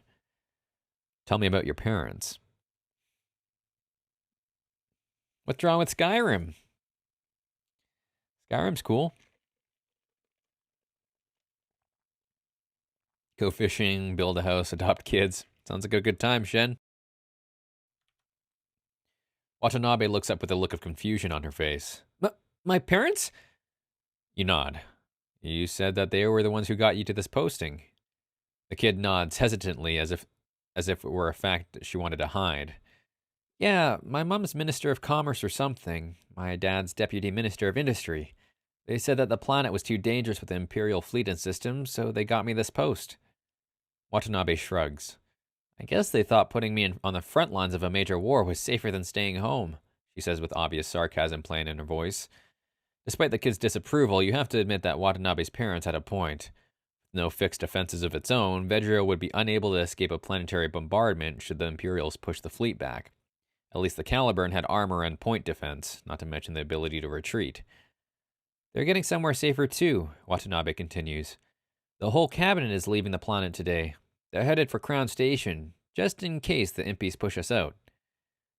Tell me about your parents. What's wrong with Skyrim? Skyrim's cool. Go fishing, build a house, adopt kids. Sounds like a good time, Shen. Watanabe looks up with a look of confusion on her face. My parents? You nod. You said that they were the ones who got you to this posting. The kid nods hesitantly as if it were a fact that she wanted to hide. Yeah, my mom's Minister of Commerce or something. My dad's Deputy Minister of Industry. They said that the planet was too dangerous with the Imperial fleet and systems, so they got me this post. Watanabe shrugs. I guess they thought putting me on the front lines of a major war was safer than staying home, she says with obvious sarcasm playing in her voice. Despite the kid's disapproval, you have to admit that Watanabe's parents had a point. With no fixed defenses of its own, Vedrio would be unable to escape a planetary bombardment should the Imperials push the fleet back. At least the Caliburn had armor and point defense, not to mention the ability to retreat. They're getting somewhere safer too, Watanabe continues. The whole cabinet is leaving the planet today. They're headed for Crown Station, just in case the impies push us out.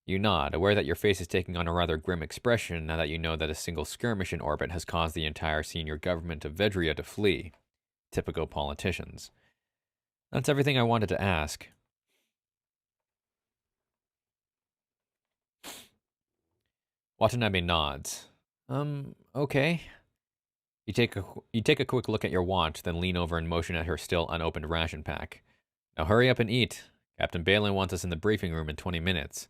You nod, aware that your face is taking on a rather grim expression now that you know that a single skirmish in orbit has caused the entire senior government of Vedria to flee. Typical politicians. That's everything I wanted to ask. Watanabe nods. Okay. You take a quick look at your watch, then lean over and motion at her still unopened ration pack. Now hurry up and eat. Captain Balin wants us in the briefing room in 20 minutes.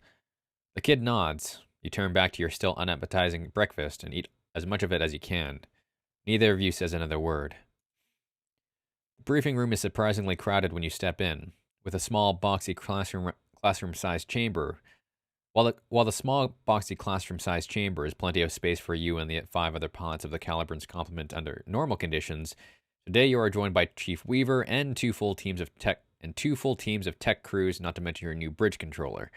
The kid nods. You turn back to your still unappetizing breakfast and eat as much of it as you can. Neither of you says another word. The briefing room is surprisingly crowded when you step in, with a small boxy classroom-sized chamber. While the small boxy classroom-sized chamber is plenty of space for you and the 5 other pilots of the Caliburn's complement under normal conditions, today you are joined by Chief Weaver and two full teams of tech crews, not to mention your new bridge controller.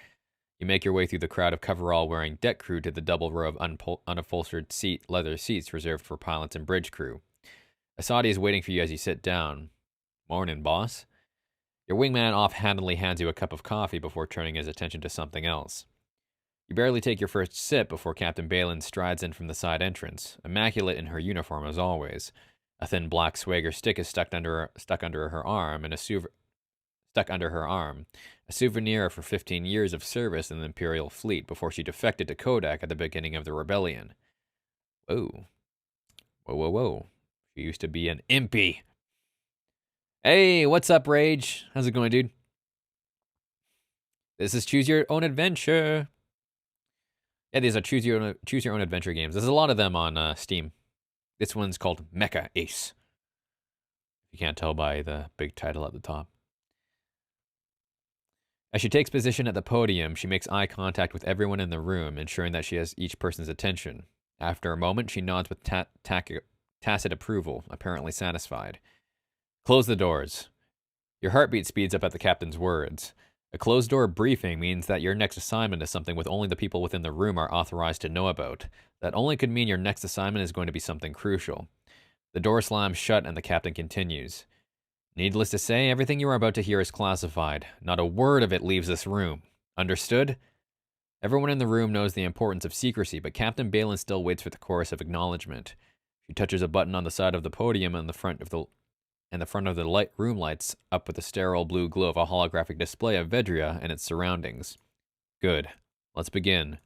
You make your way through the crowd of coverall-wearing deck crew to the double row of unupholstered leather seats reserved for pilots and bridge crew. Asadi is waiting for you as you sit down. Morning, boss. Your wingman offhandedly hands you a cup of coffee before turning his attention to something else. You barely take your first sip before Captain Balin strides in from the side entrance, immaculate in her uniform as always. A thin black swagger stick is stuck under her arm, a souvenir of her 15 years of service in the Imperial fleet before she defected to Kodak at the beginning of the rebellion. Whoa. She used to be an impy. Hey, what's up, Rage? How's it going, dude? This is Choose Your Own Adventure. Yeah, these are choose your own adventure games. There's a lot of them on Steam. This one's called Mecha Ace. You can't tell by the big title at the top. As she takes position at the podium, she makes eye contact with everyone in the room, ensuring that she has each person's attention. After a moment, she nods with tacit approval, apparently satisfied. Close the doors. Your heartbeat speeds up at the captain's words. A closed-door briefing means that your next assignment is something with only the people within the room are authorized to know about. That only could mean your next assignment is going to be something crucial. The door slams shut and the captain continues. Needless to say, everything you are about to hear is classified. Not a word of it leaves this room. Understood? Everyone in the room knows the importance of secrecy, but Captain Balin still waits for the chorus of acknowledgement. She touches a button on the side of the podium and the front of the room lights up with the sterile blue glow of a holographic display of Vedria and its surroundings. Good. Let's begin.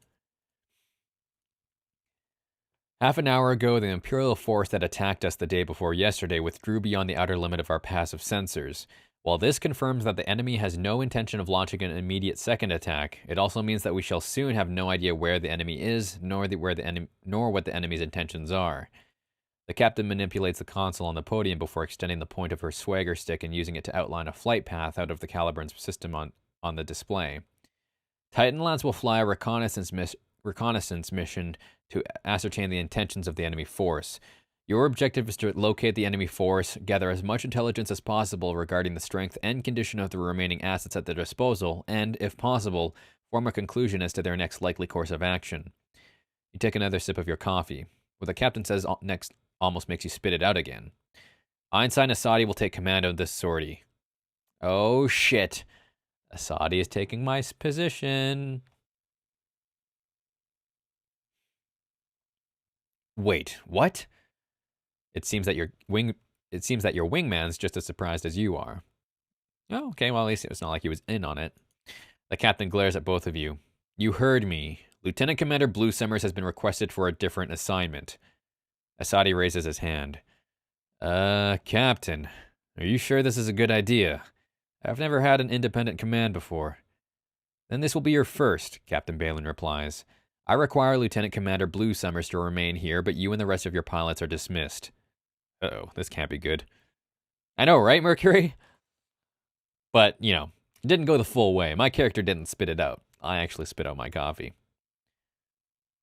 Half an hour ago, the Imperial force that attacked us the day before yesterday withdrew beyond the outer limit of our passive sensors. While this confirms that the enemy has no intention of launching an immediate second attack, it also means that we shall soon have no idea where the enemy is, nor what the enemy's intentions are. The captain manipulates the console on the podium before extending the point of her swagger stick and using it to outline a flight path out of the Caliburn's system on the display. Titan lads will fly a reconnaissance mission to ascertain the intentions of the enemy force. Your objective is to locate the enemy force, gather as much intelligence as possible regarding the strength and condition of the remaining assets at their disposal, and, if possible, form a conclusion as to their next likely course of action. You take another sip of your coffee. What the captain says next almost makes you spit it out again. Einstein Asadi will take command of this sortie. Oh shit. Asadi is taking my position. Wait, what? It seems that your wingman's just as surprised as you are. Oh, okay, well at least it's not like he was in on it. The captain glares at both of you. You heard me. Lieutenant Commander Blue Summers has been requested for a different assignment. Asadi raises his hand. Captain, are you sure this is a good idea? I've never had an independent command before. Then this will be your first, Captain Balin replies. I require Lieutenant Commander Blue Summers to remain here, but you and the rest of your pilots are dismissed. Uh-oh, this can't be good. I know, right, Mercury? But, you know, it didn't go the full way. My character didn't spit it out. I actually spit out my coffee.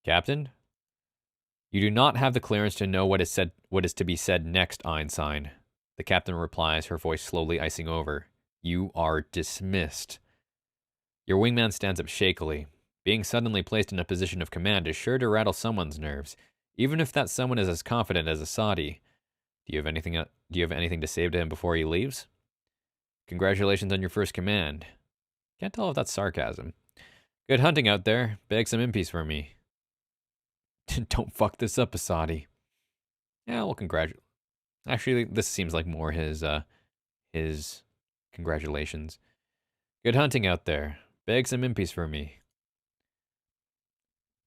Captain? You do not have the clearance to know what is to be said next, Einstein. The captain replies, her voice slowly icing over. You are dismissed. Your wingman stands up shakily. Being suddenly placed in a position of command is sure to rattle someone's nerves, even if that someone is as confident as Asadi. Do you have anything to say to him before he leaves? Congratulations on your first command. Can't tell if that's sarcasm. Good hunting out there. Bag some impies for me. Don't fuck this up, Asadi. Yeah, well, congratulate. Actually, this seems like more his congratulations. Good hunting out there. Bag some impies for me.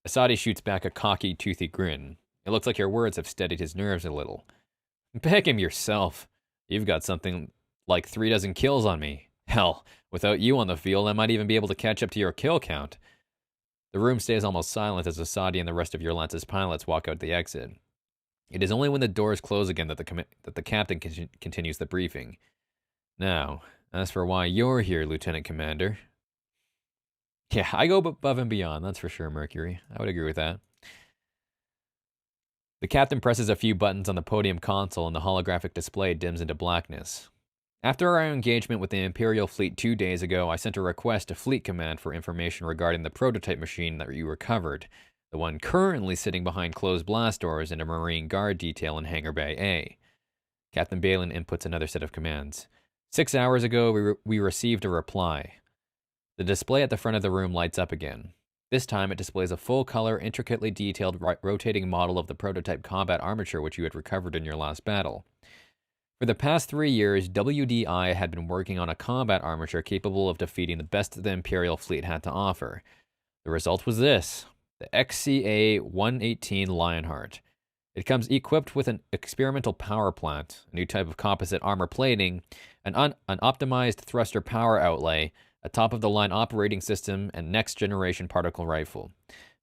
Asadi shoots back a cocky, toothy grin. It looks like your words have steadied his nerves a little. Beg him yourself. You've got something like 36 kills on me. Hell, without you on the field, I might even be able to catch up to your kill count. The room stays almost silent as Asadi and the rest of your Lance's pilots walk out the exit. It is only when the doors close again that the captain continues the briefing. Now, as for why you're here, Lieutenant Commander. Yeah, I go above and beyond, that's for sure, Mercury. I would agree with that. The captain presses a few buttons on the podium console and the holographic display dims into blackness. After our engagement with the Imperial fleet 2 days ago, I sent a request to Fleet Command for information regarding the prototype machine that you recovered, the one currently sitting behind closed blast doors in a Marine Guard detail in Hangar Bay A. Captain Balin inputs another set of commands. 6 hours ago, we received a reply. The display at the front of the room lights up again. This time, it displays a full-color, intricately detailed rotating model of the prototype combat armature which you had recovered in your last battle. For the past 3 years, WDI had been working on a combat armature capable of defeating the best the Imperial fleet had to offer. The result was this, the XCA-118 Lionheart. It comes equipped with an experimental power plant, a new type of composite armor plating, an optimized thruster power outlay, a top-of-the-line operating system, and next-generation particle rifle.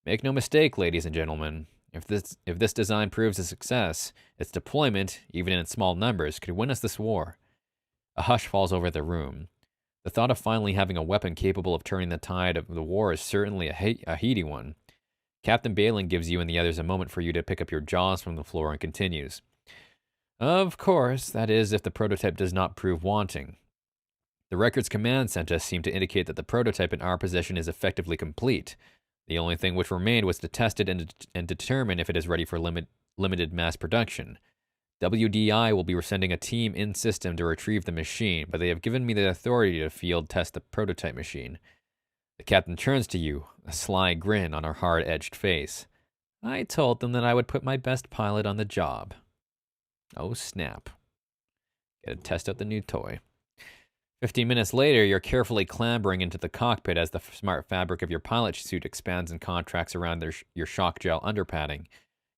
Make no mistake, ladies and gentlemen, if this design proves a success, its deployment, even in small numbers, could win us this war. A hush falls over the room. The thought of finally having a weapon capable of turning the tide of the war is certainly a heady one. Captain Balin gives you and the others a moment for you to pick up your jaws from the floor and continues. Of course, that is if the prototype does not prove wanting. The records command sent us seem to indicate that the prototype in our possession is effectively complete. The only thing which remained was to test it and determine if it is ready for limited mass production. WDI will be sending a team in system to retrieve the machine, but they have given me the authority to field test the prototype machine. The captain turns to you, a sly grin on her hard-edged face. I told them that I would put my best pilot on the job. Oh snap. Gotta test out the new toy. 15 minutes later, you're carefully clambering into the cockpit as the smart fabric of your pilot suit expands and contracts around your shock gel underpadding.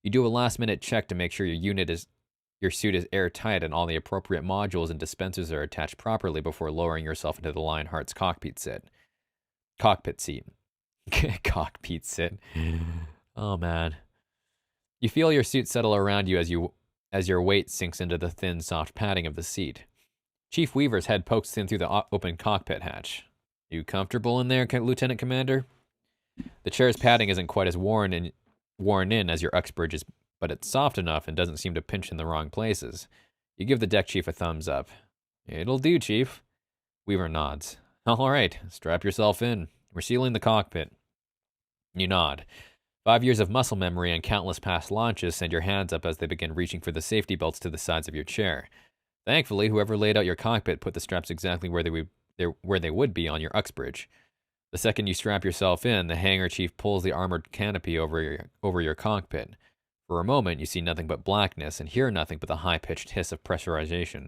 You do a last-minute check to make sure your suit is airtight and all the appropriate modules and dispensers are attached properly before lowering yourself into the Lionheart's cockpit seat. Cockpit seat. Oh man. You feel your suit settle around you as your weight sinks into the thin, soft padding of the seat. Chief Weaver's head pokes in through the open cockpit hatch. You comfortable in there, Lieutenant Commander? The chair's padding isn't quite as worn in as your Uxbridge's, but it's soft enough and doesn't seem to pinch in the wrong places. You give the deck chief a thumbs up. It'll do, Chief. Weaver nods. All right, strap yourself in. We're sealing the cockpit. You nod. 5 years of muscle memory and countless past launches send your hands up as they begin reaching for the safety belts to the sides of your chair. Thankfully, whoever laid out your cockpit put the straps exactly where they would be on your Uxbridge. The second you strap yourself in, the hangar chief pulls the armored canopy over your cockpit. For a moment, you see nothing but blackness and hear nothing but the high-pitched hiss of pressurization.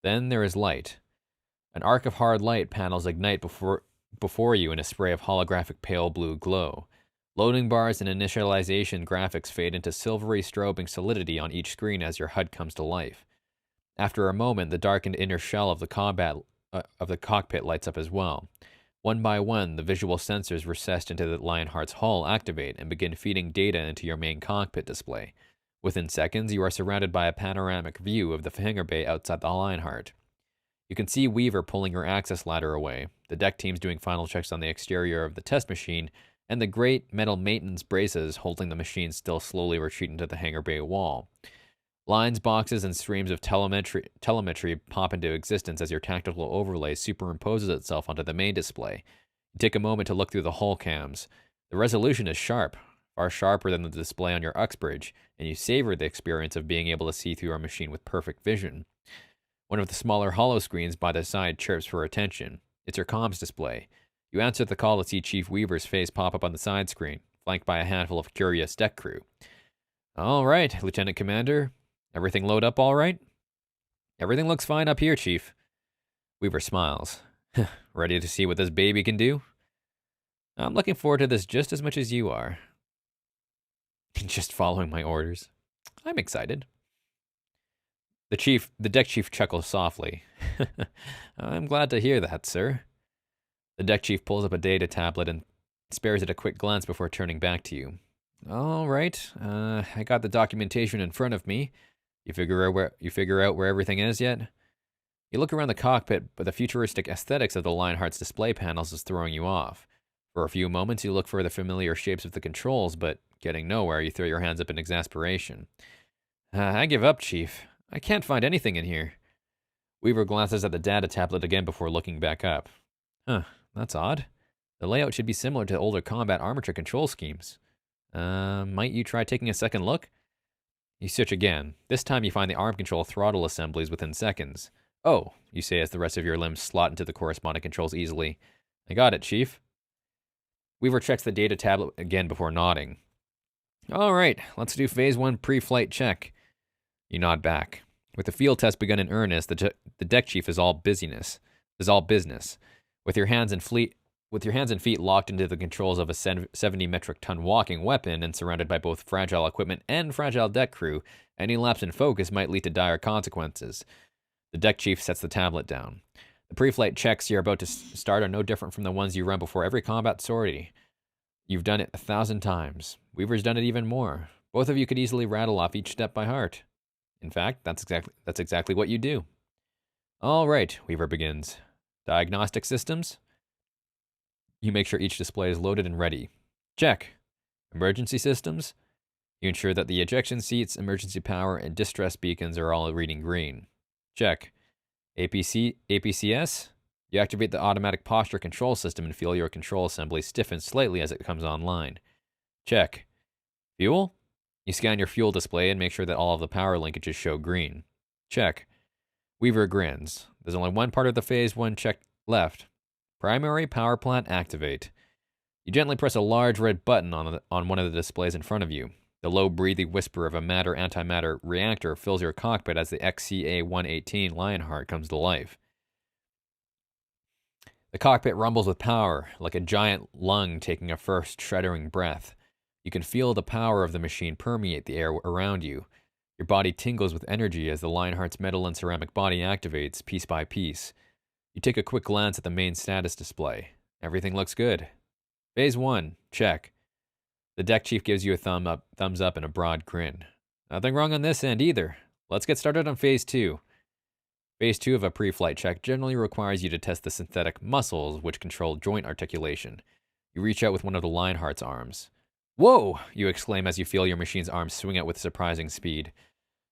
Then there is light. An arc of hard light panels ignite before you in a spray of holographic pale blue glow. Loading bars and initialization graphics fade into silvery strobing solidity on each screen as your HUD comes to life. After a moment, the darkened inner shell of the cockpit lights up as well. One by one, the visual sensors recessed into the Lionheart's hull activate and begin feeding data into your main cockpit display. Within seconds, you are surrounded by a panoramic view of the hangar bay outside the Lionheart. You can see Weaver pulling her access ladder away, the deck teams doing final checks on the exterior of the test machine, and the great metal maintenance braces holding the machine still slowly retreat into the hangar bay wall. Lines, boxes, and streams of telemetry pop into existence as your tactical overlay superimposes itself onto the main display. You take a moment to look through the hull cams. The resolution is sharp, far sharper than the display on your Uxbridge, and you savor the experience of being able to see through your machine with perfect vision. One of the smaller hollow screens by the side chirps for attention. It's your comms display. You answer the call to see Chief Weaver's face pop up on the side screen, flanked by a handful of curious deck crew. All right, Lieutenant Commander. Everything load up all right? Everything looks fine up here, Chief. Weaver smiles. Ready to see what this baby can do? I'm looking forward to this just as much as you are. Just following my orders. I'm excited. The deck chief chuckles softly. I'm glad to hear that, sir. The deck chief pulls up a data tablet and spares it a quick glance before turning back to you. All right, I got the documentation in front of me. You figure out where everything is yet? You look around the cockpit, but the futuristic aesthetics of the Lionheart's display panels is throwing you off. For a few moments, you look for the familiar shapes of the controls, but getting nowhere, you throw your hands up in exasperation. I give up, Chief. I can't find anything in here. Weaver glances at the data tablet again before looking back up. That's odd. The layout should be similar to older combat armature control schemes. Might you try taking a second look? You search again. This time you find the arm control throttle assemblies within seconds. Oh, you say as the rest of your limbs slot into the corresponding controls easily. I got it, Chief. Weaver checks the data tablet again before nodding. All right, let's do Phase 1 pre-flight check. You nod back. With the field test begun in earnest, the deck chief is all business. With your hands and feet locked into the controls of a 70 metric ton walking weapon and surrounded by both fragile equipment and fragile deck crew, any lapse in focus might lead to dire consequences. The deck chief sets the tablet down. The pre-flight checks you're about to start are no different from the ones you run before every combat sortie. You've done it 1,000 times. Weaver's done it even more. Both of you could easily rattle off each step by heart. In fact, that's exactly what you do. All right, Weaver begins. Diagnostic systems? You make sure each display is loaded and ready. Check. Emergency systems? You ensure that the ejection seats, emergency power, and distress beacons are all reading green. Check. APCS? You activate the automatic posture control system and feel your control assembly stiffen slightly as it comes online. Check. Fuel? You scan your fuel display and make sure that all of the power linkages show green. Check. Weaver grins. There's only one part of the Phase 1 check left. Primary power plant activate. You gently press a large red button on one of the displays in front of you. The low breathing whisper of a matter-antimatter reactor fills your cockpit as the XCA-118 Lionheart comes to life. The cockpit rumbles with power, like a giant lung taking a first shuddering breath. You can feel the power of the machine permeate the air around you. Your body tingles with energy as the Lionheart's metal and ceramic body activates piece by piece. You take a quick glance at the main status display. Everything looks good. Phase 1, check. The deck chief gives you a thumbs up and a broad grin. Nothing wrong on this end either. Let's get started on Phase 2. Phase 2 of a pre-flight check generally requires you to test the synthetic muscles which control joint articulation. You reach out with one of the Lionheart's arms. Whoa! You exclaim as you feel your machine's arms swing out with surprising speed.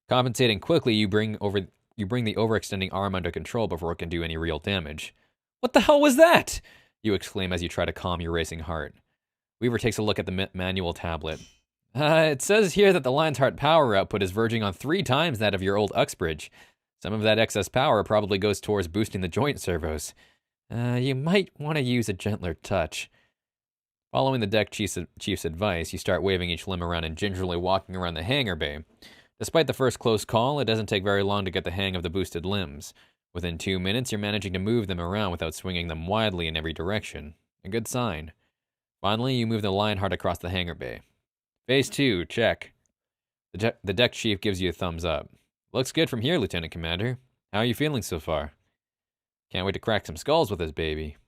Compensating quickly, you bring the overextending arm under control before it can do any real damage. What the hell was that? You exclaim as you try to calm your racing heart. Weaver takes a look at the manual tablet. It says here that the Lionheart power output is verging on 3 times that of your old Uxbridge. Some of that excess power probably goes towards boosting the joint servos. You might want to use a gentler touch. Following the deck chief's advice, you start waving each limb around and gingerly walking around the hangar bay. Despite the first close call, it doesn't take very long to get the hang of the boosted limbs. Within 2 minutes, you're managing to move them around without swinging them wildly in every direction. A good sign. Finally, you move the Lionheart across the hangar bay. Phase 2, check. The deck chief gives you a thumbs up. Looks good from here, Lieutenant Commander. How are you feeling so far? Can't wait to crack some skulls with this baby.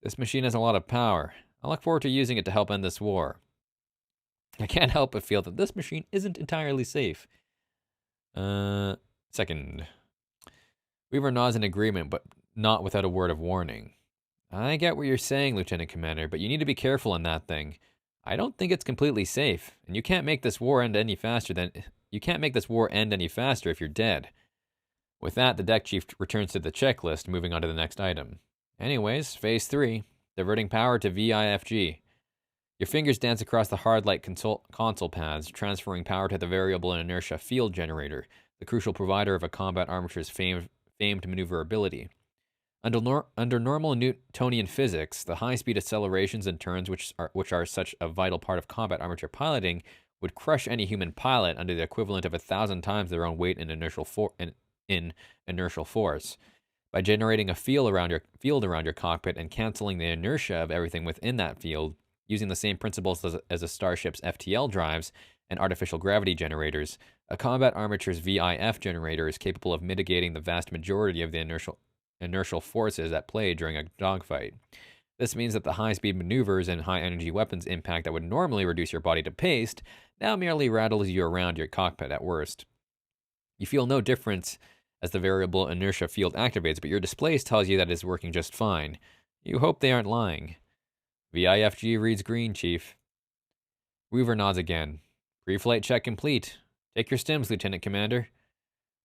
This machine has a lot of power. I look forward to using it to help end this war. I can't help but feel that this machine isn't entirely safe. Second. Weaver nods in agreement, but not without a word of warning. I get what you're saying, Lieutenant Commander, but you need to be careful in that thing. I don't think it's completely safe, and you can't make this war end any faster if you're dead. With that, the deck chief returns to the checklist, moving on to the next item. Anyways, Phase 3, diverting power to VIFG. Your fingers dance across the hard light console pads, transferring power to the variable inertia field generator, the crucial provider of a combat armature's famed maneuverability. Under normal Newtonian physics, the high-speed accelerations and turns which are such a vital part of combat armature piloting would crush any human pilot under the equivalent of 1,000 times their own weight in inertial force. By generating a field around your cockpit and canceling the inertia of everything within that field, using the same principles as a starship's FTL drives and artificial gravity generators, a combat armature's VIF generator is capable of mitigating the vast majority of the inertial forces at play during a dogfight. This means that the high-speed maneuvers and high-energy weapons impact that would normally reduce your body to paste now merely rattles you around your cockpit at worst. You feel no difference as the variable inertia field activates, but your display tells you that it is working just fine. You hope they aren't lying. VIFG reads green, Chief. Weaver nods again. Pre-flight check complete. Take your stims, Lieutenant Commander.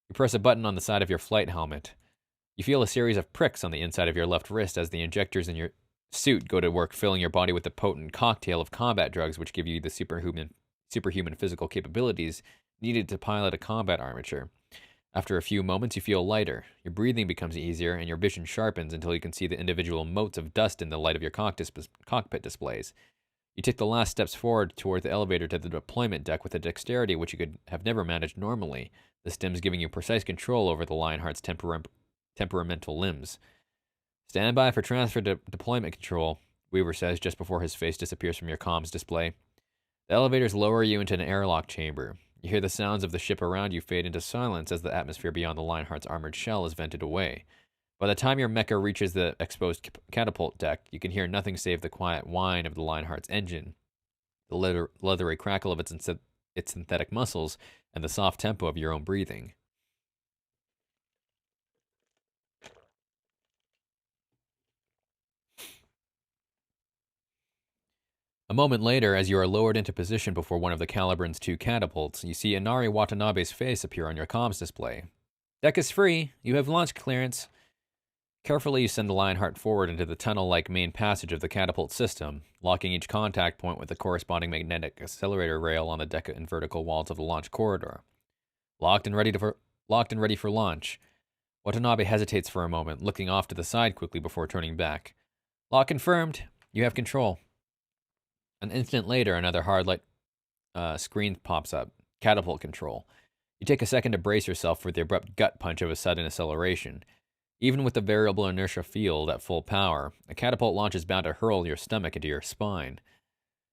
You press a button on the side of your flight helmet. You feel a series of pricks on the inside of your left wrist as the injectors in your suit go to work filling your body with the potent cocktail of combat drugs which give you the superhuman physical capabilities needed to pilot a combat armature. After a few moments, you feel lighter. Your breathing becomes easier, and your vision sharpens until you can see the individual motes of dust in the light of your cockpit displays. You take the last steps forward toward the elevator to the deployment deck with a dexterity which you could have never managed normally, the stims giving you precise control over the Lionheart's temperamental limbs. Stand by for transfer to deployment control, Weaver says just before his face disappears from your comms display. The elevators lower you into an airlock chamber. You hear the sounds of the ship around you fade into silence as the atmosphere beyond the Lionheart's armored shell is vented away. By the time your mecha reaches the exposed catapult deck, you can hear nothing save the quiet whine of the Lionheart's engine, the leathery crackle of its synthetic muscles, and the soft tempo of your own breathing. A moment later, as you are lowered into position before one of the Calibran's 2 catapults, you see Inari Watanabe's face appear on your comms display. Deck is free. You have launch clearance. Carefully, you send the Lionheart forward into the tunnel-like main passage of the catapult system, locking each contact point with the corresponding magnetic accelerator rail on the deck and vertical walls of the launch corridor. Locked and ready for launch. Watanabe hesitates for a moment, looking off to the side quickly before turning back. Lock confirmed. You have control. An instant later, another hard light screen pops up. Catapult control. You take a second to brace yourself for the abrupt gut punch of a sudden acceleration. Even with the variable inertia field at full power, a catapult launch is bound to hurl your stomach into your spine.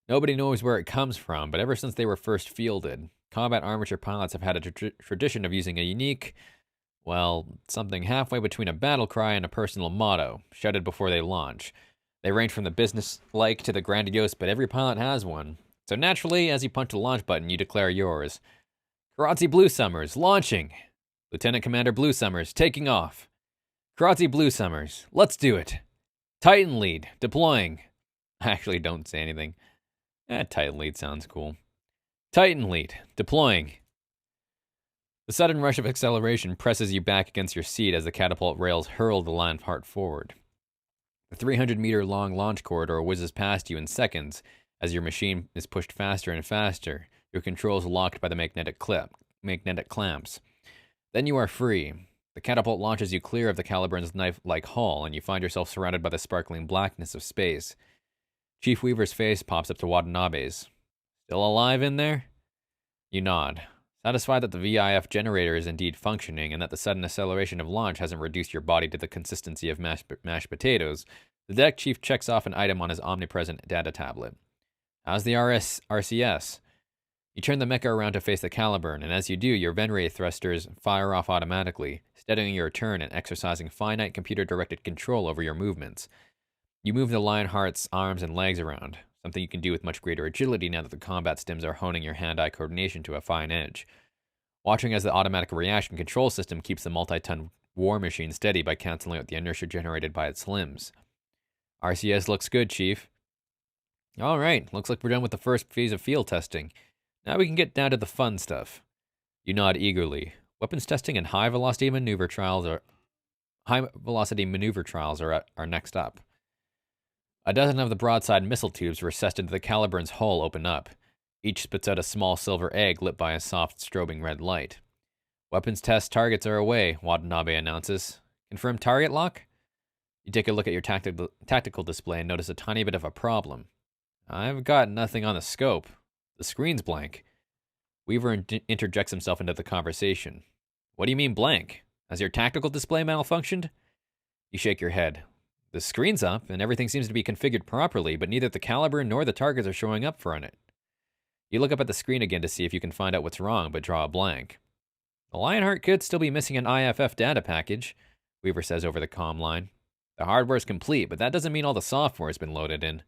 Nobody knows where it comes from, but ever since they were first fielded, combat armature pilots have had a tradition of using a unique, something halfway between a battle cry and a personal motto, shouted before they launch. They range from the business-like to the grandiose, but every pilot has one. So naturally, as you punch the launch button, you declare yours. Kiratze Blue Summers, launching! Lieutenant Commander Blue Summers, taking off! Kiratze Blue Summers, let's do it! Titan lead, deploying! I actually don't say anything. Titan lead sounds cool. Titan lead, deploying. The sudden rush of acceleration presses you back against your seat as the catapult rails hurl the Lionheart forward. The 300-meter-long launch corridor whizzes past you in seconds as your machine is pushed faster and faster, your controls locked by the magnetic clamps. Then you are free. The catapult launches you clear of the Caliburn's knife-like hull, and you find yourself surrounded by the sparkling blackness of space. Chief Weaver's face pops up to Watanabe's. Still alive in there? You nod, satisfied that the VIF generator is indeed functioning and that the sudden acceleration of launch hasn't reduced your body to the consistency of mashed potatoes. The deck chief checks off an item on his omnipresent data tablet. How's the RCS? You turn the Mecha around to face the Caliburn, and as you do, your Venray thrusters fire off automatically, steadying your turn and exercising finite computer-directed control over your movements. You move the Lionheart's arms and legs around, something you can do with much greater agility now that the combat stims are honing your hand-eye coordination to a fine edge. Watching as the automatic reaction control system keeps the multi-ton war machine steady by canceling out the inertia generated by its limbs. RCS looks good, Chief. All right, looks like we're done with the first phase of field testing. Now we can get down to the fun stuff. You nod eagerly. Weapons testing and high-velocity maneuver trials are next up. A dozen of the broadside missile tubes recessed into the Caliburn's hull open up. Each spits out a small silver egg lit by a soft, strobing red light. Weapons test targets are away, Watanabe announces. Confirm target lock? You take a look at your tactical display and notice a tiny bit of a problem. I've got nothing on the scope. The screen's blank. Weaver interjects himself into the conversation. What do you mean blank? Has your tactical display malfunctioned? You shake your head. The screen's up, and everything seems to be configured properly, but neither the caliber nor the targets are showing up for it. You look up at the screen again to see if you can find out what's wrong, but draw a blank. The Lionheart could still be missing an IFF data package, Weaver says over the comm line. The hardware's complete, but that doesn't mean all the software has been loaded in.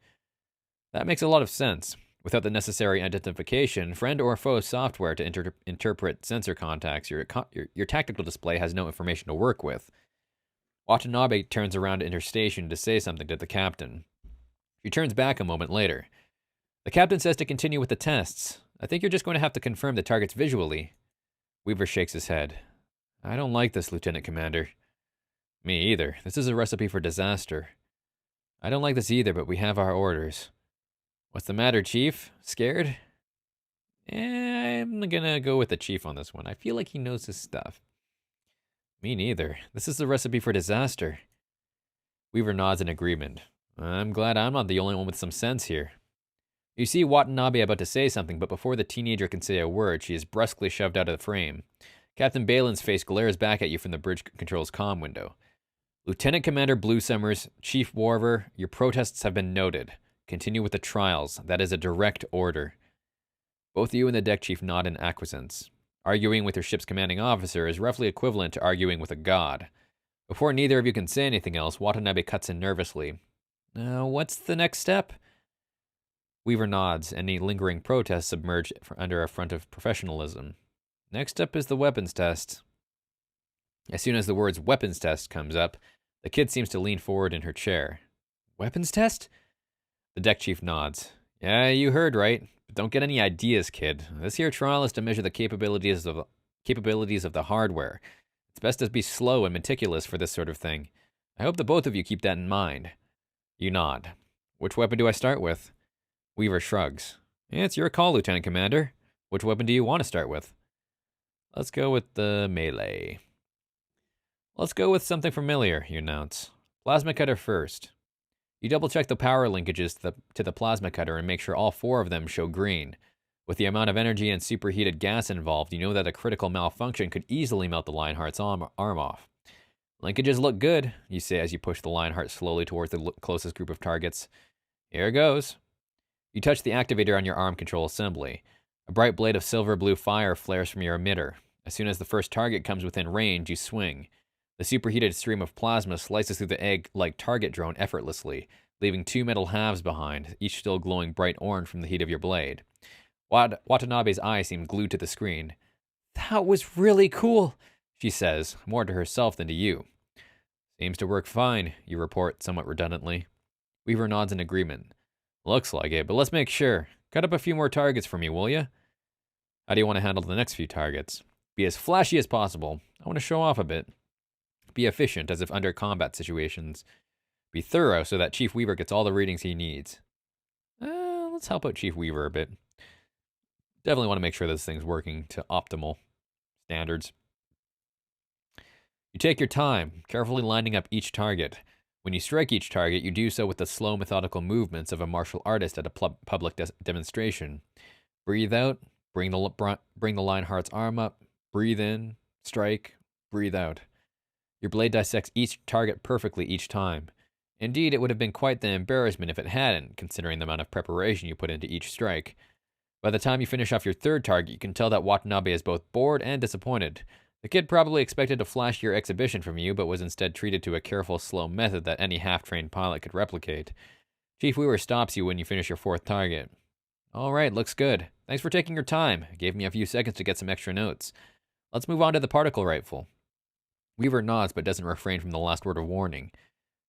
That makes a lot of sense. Without the necessary identification, friend or foe software to interpret sensor contacts, your tactical display has no information to work with. Watanabe turns around to interstation to say something to the captain. She turns back a moment later. The captain says to continue with the tests. I think you're just going to have to confirm the targets visually. Weaver shakes his head. I don't like this, Lieutenant Commander. Me either. This is a recipe for disaster. I don't like this either, but we have our orders. What's the matter, Chief? Scared? I'm gonna go with the Chief on this one. I feel like he knows his stuff. Me neither. This is the recipe for disaster. Weaver nods in agreement. I'm glad I'm not the only one with some sense here. You see Watanabe about to say something, but before the teenager can say a word, she is brusquely shoved out of the frame. Captain Balin's face glares back at you from the bridge control's comm window. Lieutenant Commander Blue Summers, Chief Warver, your protests have been noted. Continue with the trials. That is a direct order. Both you and the deck chief nod in acquiescence. Arguing with your ship's commanding officer is roughly equivalent to arguing with a god. Before neither of you can say anything else, Watanabe cuts in nervously. What's the next step? Weaver nods, any lingering protests submerge under a front of professionalism. Next up is the weapons test. As soon as the words weapons test comes up, the kid seems to lean forward in her chair. Weapons test? The deck chief nods. Yeah, you heard right. But don't get any ideas, kid. This here trial is to measure the capabilities of the hardware. It's best to be slow and meticulous for this sort of thing. I hope the both of you keep that in mind. You nod. Which weapon do I start with? Weaver shrugs. Yeah, it's your call, Lieutenant Commander. Which weapon do you want to start with? Let's go with the melee. Let's go with something familiar, you announce. Plasma cutter first. You double-check the power linkages to the plasma cutter and make sure all 4 of them show green. With the amount of energy and superheated gas involved, you know that a critical malfunction could easily melt the Lionheart's arm off. Linkages look good, you say as you push the Lionheart slowly towards the closest group of targets. Here goes. You touch the activator on your arm control assembly. A bright blade of silver-blue fire flares from your emitter. As soon as the first target comes within range, you swing. The superheated stream of plasma slices through the egg-like target drone effortlessly, leaving 2 metal halves behind, each still glowing bright orange from the heat of your blade. Watanabe's eyes seem glued to the screen. That was really cool, she says, more to herself than to you. Seems to work fine, you report somewhat redundantly. Weaver nods in agreement. Looks like it, but let's make sure. Cut up a few more targets for me, will you? How do you want to handle the next few targets? Be as flashy as possible. I want to show off a bit. Be efficient, as if under combat situations. Be thorough, so that Chief Weaver gets all the readings he needs. Let's help out Chief Weaver a bit. Definitely want to make sure this thing's working to optimal standards. You take your time, carefully lining up each target. When you strike each target, you do so with the slow, methodical movements of a martial artist at a public demonstration. Breathe out, bring the Lionheart's arm up, breathe in, strike, breathe out. Your blade dissects each target perfectly each time. Indeed, it would have been quite the embarrassment if it hadn't, considering the amount of preparation you put into each strike. By the time you finish off your third target, you can tell that Watanabe is both bored and disappointed. The kid probably expected a flashier exhibition from you, but was instead treated to a careful, slow method that any half-trained pilot could replicate. Chief Weaver stops you when you finish your fourth target. All right, looks good. Thanks for taking your time. It gave me a few seconds to get some extra notes. Let's move on to the particle rifle. Weaver nods but doesn't refrain from the last word of warning.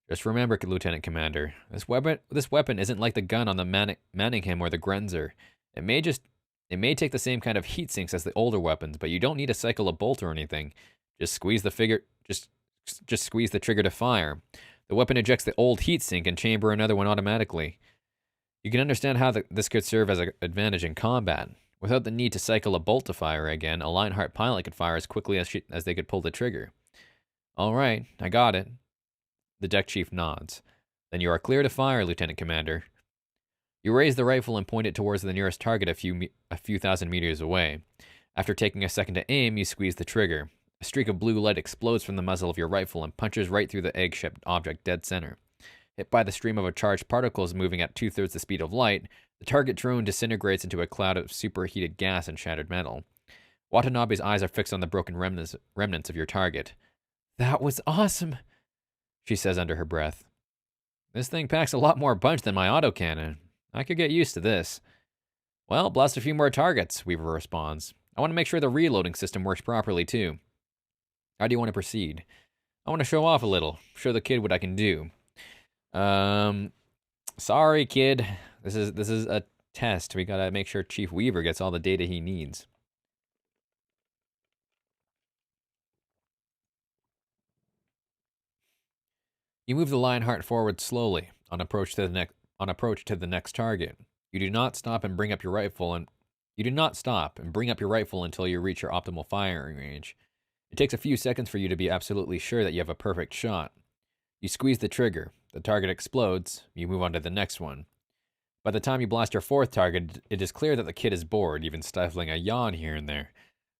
Just remember, Lieutenant Commander, this weapon isn't like the gun on the Manningham or the Grenzer. It may take the same kind of heat sinks as the older weapons, but you don't need to cycle a bolt or anything. Just squeeze the squeeze the trigger to fire. The weapon ejects the old heat sink and chamber another one automatically. You can understand how this could serve as an advantage in combat. Without the need to cycle a bolt to fire again, a Lionheart pilot could fire as quickly as they could pull the trigger. All right, I got it. The deck chief nods. Then you are clear to fire, Lieutenant Commander. You raise the rifle and point it towards the nearest target a few thousand meters away. After taking a second to aim, you squeeze the trigger. A streak of blue light explodes from the muzzle of your rifle and punches right through the egg-shaped object dead center. Hit by the stream of a charged particles moving at 2/3 the speed of light, the target drone disintegrates into a cloud of superheated gas and shattered metal. Watanabe's eyes are fixed on the broken remnants of your target. That was awesome, she says under her breath. This thing packs a lot more punch than my autocannon. I could get used to this. Well, blast a few more targets, Weaver responds. I want to make sure the reloading system works properly, too. How do you want to proceed? I want to show off a little, show the kid what I can do. Sorry, kid. This is a test. We gotta make sure Chief Weaver gets all the data he needs. You move the Lionheart forward slowly on approach to the next target. You do not stop and bring up your rifle until you reach your optimal firing range. It takes a few seconds for you to be absolutely sure that you have a perfect shot. You squeeze the trigger. The target explodes. You move on to the next one. By the time you blast your fourth target, it is clear that the kid is bored, even stifling a yawn here and there.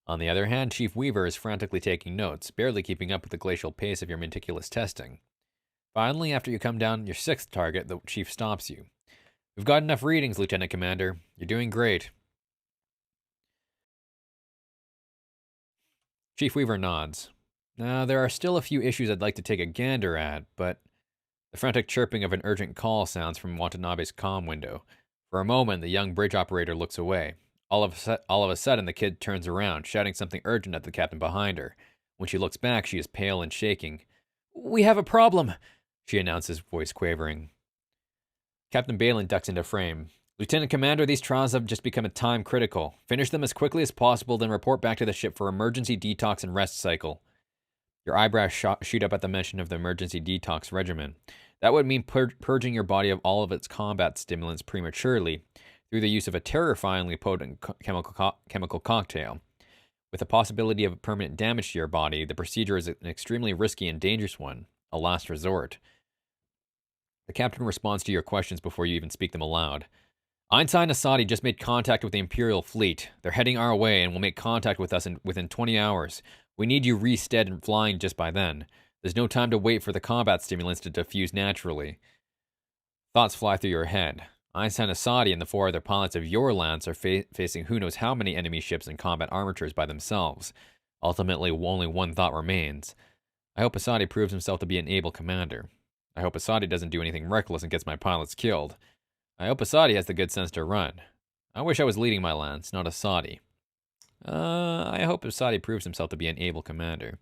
On the other hand, Chief Weaver is frantically taking notes, barely keeping up with the glacial pace of your meticulous testing. Finally, after you come down your sixth target, the chief stops you. We've got enough readings, Lieutenant Commander. You're doing great. Chief Weaver nods. Now, there are still a few issues I'd like to take a gander at, but the frantic chirping of an urgent call sounds from Watanabe's comm window. For a moment, the young bridge operator looks away. All of a sudden, the kid turns around, shouting something urgent at the captain behind her. When she looks back, she is pale and shaking. We have a problem, she announces, voice quavering. Captain Balin ducks into frame. Lieutenant Commander, these trials have just become time critical. Finish them as quickly as possible, then report back to the ship for emergency detox and rest cycle. Your eyebrows shoot up at the mention of the emergency detox regimen. That would mean purging your body of all of its combat stimulants prematurely through the use of a terrifyingly potent chemical cocktail. With the possibility of permanent damage to your body, the procedure is an extremely risky and dangerous one, a last resort. The captain responds to your questions before you even speak them aloud. Einstein and Asadi just made contact with the Imperial fleet. They're heading our way and will make contact with us within 20 hours. We need you re-stead and flying just by then. There's no time to wait for the combat stimulants to diffuse naturally. Thoughts fly through your head. Einstein Asadi and the 4 other pilots of your lance are facing who knows how many enemy ships and combat armatures by themselves. Ultimately, only one thought remains. I hope Asadi proves himself to be an able commander. I hope Asadi doesn't do anything reckless and gets my pilots killed. I hope Asadi has the good sense to run. I wish I was leading my lance, not Asadi. I hope Asadi proves himself to be an able commander.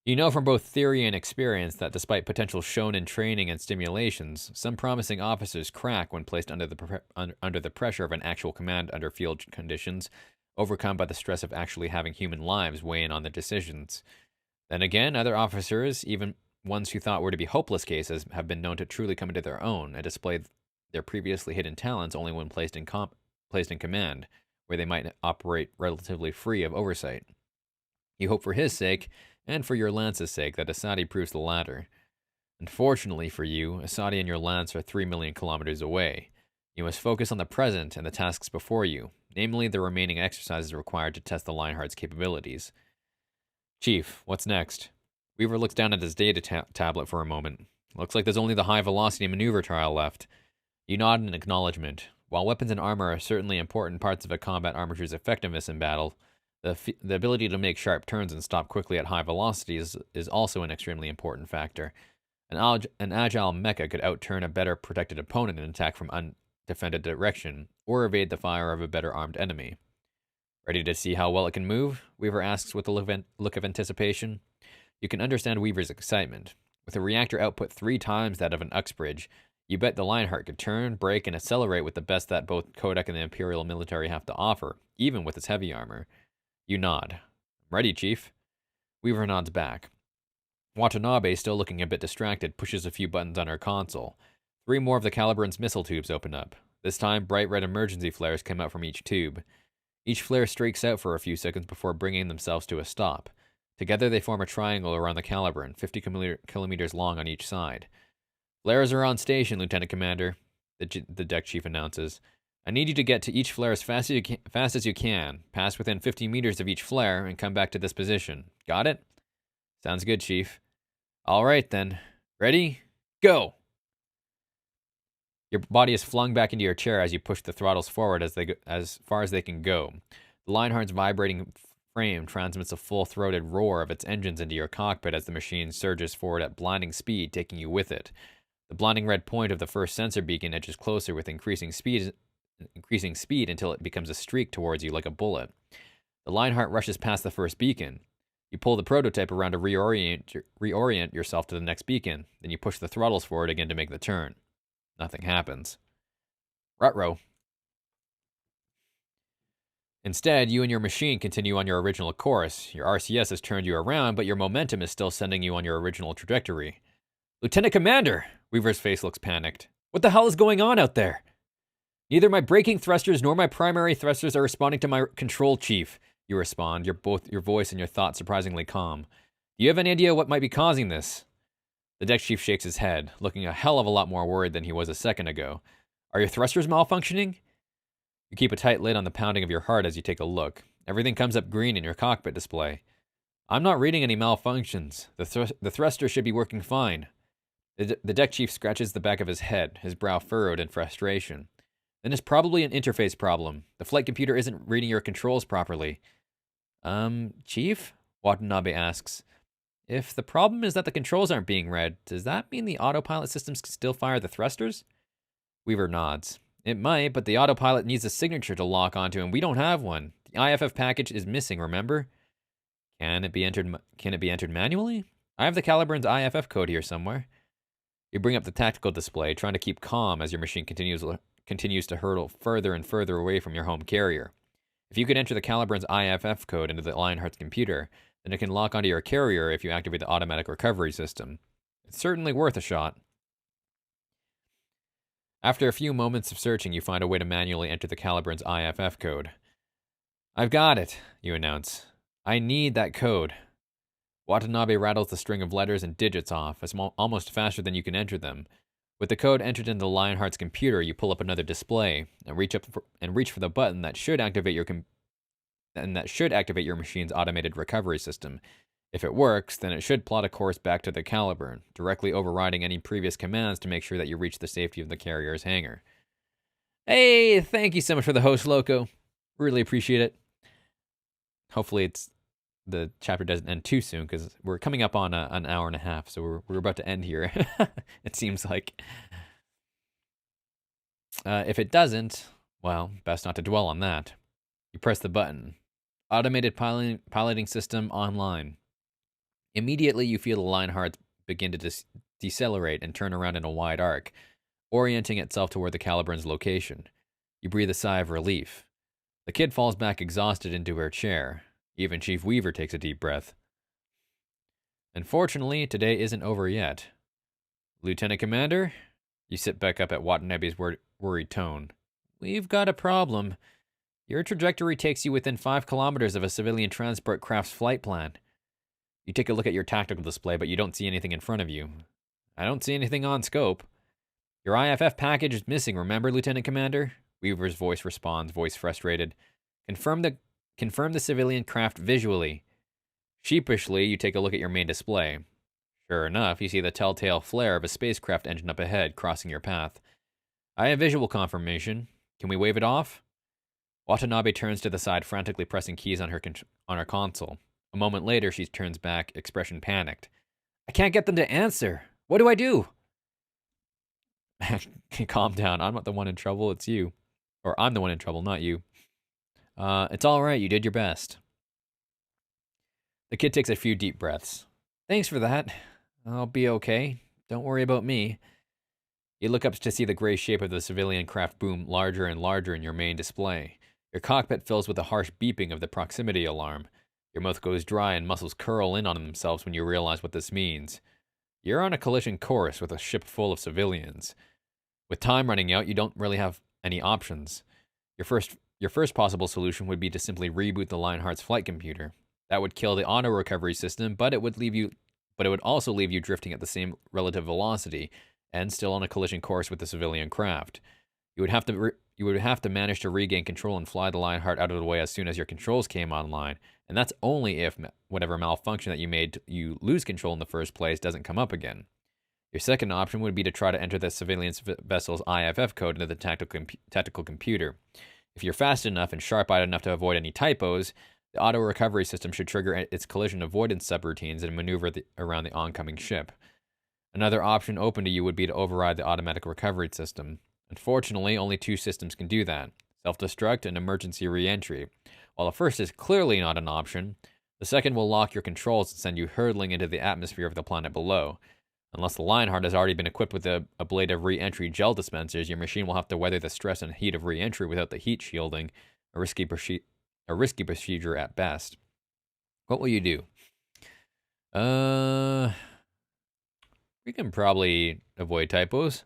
You know from both theory and experience that despite potential shown in training and stimulations, some promising officers crack when placed under the pressure of an actual command under field conditions, overcome by the stress of actually having human lives weigh in on their decisions. Then again, other officers, even ones who thought were to be hopeless cases, have been known to truly come into their own and display their previously hidden talents only when placed in command, where they might operate relatively free of oversight. You hope for his sake, and for your lance's sake, that Asadi proves the latter. Unfortunately for you, Asadi and your lance are 3 million kilometers away. You must focus on the present and the tasks before you, namely the remaining exercises required to test the Lionheart's capabilities. Chief, what's next? Weaver looks down at his data tablet for a moment. Looks like there's only the high-velocity maneuver trial left. You nod in acknowledgement. While weapons and armor are certainly important parts of a combat armature's effectiveness in battle, the ability to make sharp turns and stop quickly at high velocities is also an extremely important factor. An agile mecha could outturn a better protected opponent in an attack from undefended direction, or evade the fire of a better armed enemy. Ready to see how well it can move? Weaver asks with a look of anticipation. You can understand Weaver's excitement. With a reactor output 3 times that of an Uxbridge, you bet the Lionheart could turn, brake, and accelerate with the best that both Kodak and the Imperial military have to offer, even with its heavy armor. You nod. Ready, Chief. Weaver nods back. Watanabe, still looking a bit distracted, pushes a few buttons on her console. 3 more of the Caliburne's missile tubes open up. This time, bright red emergency flares come out from each tube. Each flare streaks out for a few seconds before bringing themselves to a stop. Together, they form a triangle around the Caliburne, 50 kilometers long on each side. Flares are on station, Lieutenant Commander, the deck chief announces. I need you to get to each flare as fast as you can, pass within 50 meters of each flare, and come back to this position. Got it? Sounds good, Chief. All right, then. Ready? Go! Your body is flung back into your chair as you push the throttles forward as far as they can go. The Lionheart's vibrating frame transmits a full-throated roar of its engines into your cockpit as the machine surges forward at blinding speed, taking you with it. The blinding red point of the first sensor beacon edges closer with increasing speed until it becomes a streak towards you like a bullet. The Lionheart rushes past the first beacon. You pull the prototype around to reorient yourself to the next beacon, then you push the throttles forward again to make the turn. Nothing happens. Ruh-roh. Instead, you and your machine continue on your original course. Your RCS has turned you around, but your momentum is still sending you on your original trajectory. Lieutenant Commander! Weaver's face looks panicked. What the hell is going on out there? Neither my braking thrusters nor my primary thrusters are responding to my control, Chief. You respond, your voice and your thoughts surprisingly calm. Do you have any idea what might be causing this? The deck chief shakes his head, looking a hell of a lot more worried than he was a second ago. Are your thrusters malfunctioning? You keep a tight lid on the pounding of your heart as you take a look. Everything comes up green in your cockpit display. I'm not reading any malfunctions. The thruster should be working fine. The deck chief scratches the back of his head, his brow furrowed in frustration. Then it's probably an interface problem. The flight computer isn't reading your controls properly. Chief? Watanabe asks. If the problem is that the controls aren't being read, does that mean the autopilot systems can still fire the thrusters? Weaver nods. It might, but the autopilot needs a signature to lock onto, and we don't have one. The IFF package is missing, remember? Can it be entered manually? I have the Caliburne's IFF code here somewhere. You bring up the tactical display, trying to keep calm as your machine continues to hurtle further and further away from your home carrier. If you could enter the Caliburne's IFF code into the Lionheart's computer, then it can lock onto your carrier if you activate the automatic recovery system. It's certainly worth a shot. After a few moments of searching, you find a way to manually enter the Caliburne's IFF code. I've got it, you announce. I need that code. Watanabe rattles the string of letters and digits off, almost faster than you can enter them. With the code entered into the Lionheart's computer, you pull up another display and reach for the button that should activate your machine's automated recovery system. If it works, then it should plot a course back to the Caliburne, directly overriding any previous commands to make sure that you reach the safety of the carrier's hangar. Hey, thank you so much for the host, Loco. Really appreciate it. Hopefully the chapter doesn't end too soon, because we're coming up on an hour and a half, so we're about to end here. It seems like. If it doesn't, well, best not to dwell on that. You press the button. Automated piloting system online. Immediately, you feel the line hearts begin to decelerate and turn around in a wide arc, orienting itself toward the Caliburn's location. You breathe a sigh of relief. The kid falls back exhausted into her chair. Even Chief Weaver takes a deep breath. Unfortunately, today isn't over yet. Lieutenant Commander? You sit back up at Watanabe's worried tone. We've got a problem. Your trajectory takes you within 5 kilometers of a civilian transport craft's flight plan. You take a look at your tactical display, but you don't see anything in front of you. I don't see anything on scope. Your IFF package is missing, remember, Lieutenant Commander? Weaver's voice responds, voice frustrated. Confirm the civilian craft visually. Sheepishly, you take a look at your main display. Sure enough, you see the telltale flare of a spacecraft engine up ahead, crossing your path. I have visual confirmation. Can we wave it off? Watanabe turns to the side, frantically pressing keys on her console. A moment later, she turns back, expression panicked. I can't get them to answer. What do I do? Calm down. I'm not the one in trouble. It's you. Or I'm the one in trouble, not you. It's all right. You did your best. The kid takes a few deep breaths. Thanks for that. I'll be okay. Don't worry about me. You look up to see the gray shape of the civilian craft boom larger and larger in your main display. Your cockpit fills with a harsh beeping of the proximity alarm. Your mouth goes dry and muscles curl in on themselves when you realize what this means. You're on a collision course with a ship full of civilians. With time running out, you don't really have any options. Your first possible solution would be to simply reboot the Lionheart's flight computer. That would kill the auto recovery system, but it would also leave you drifting at the same relative velocity and still on a collision course with the civilian craft. You would have to manage to regain control and fly the Lionheart out of the way as soon as your controls came online, and that's only if whatever malfunction that you made you lose control in the first place doesn't come up again. Your second option would be to try to enter the civilian vessel's IFF code into the tactical computer. If you're fast enough and sharp-eyed enough to avoid any typos, the auto recovery system should trigger its collision avoidance subroutines and maneuver around the oncoming ship. Another option open to you would be to override the automatic recovery system. Unfortunately, only 2 systems can do that: self-destruct and emergency re-entry. While the first is clearly not an option, the second will lock your controls and send you hurtling into the atmosphere of the planet below. Unless the Lionheart has already been equipped with a blade of re-entry gel dispensers, your machine will have to weather the stress and heat of re-entry without the heat shielding, a risky procedure at best. What will you do? We can probably avoid typos.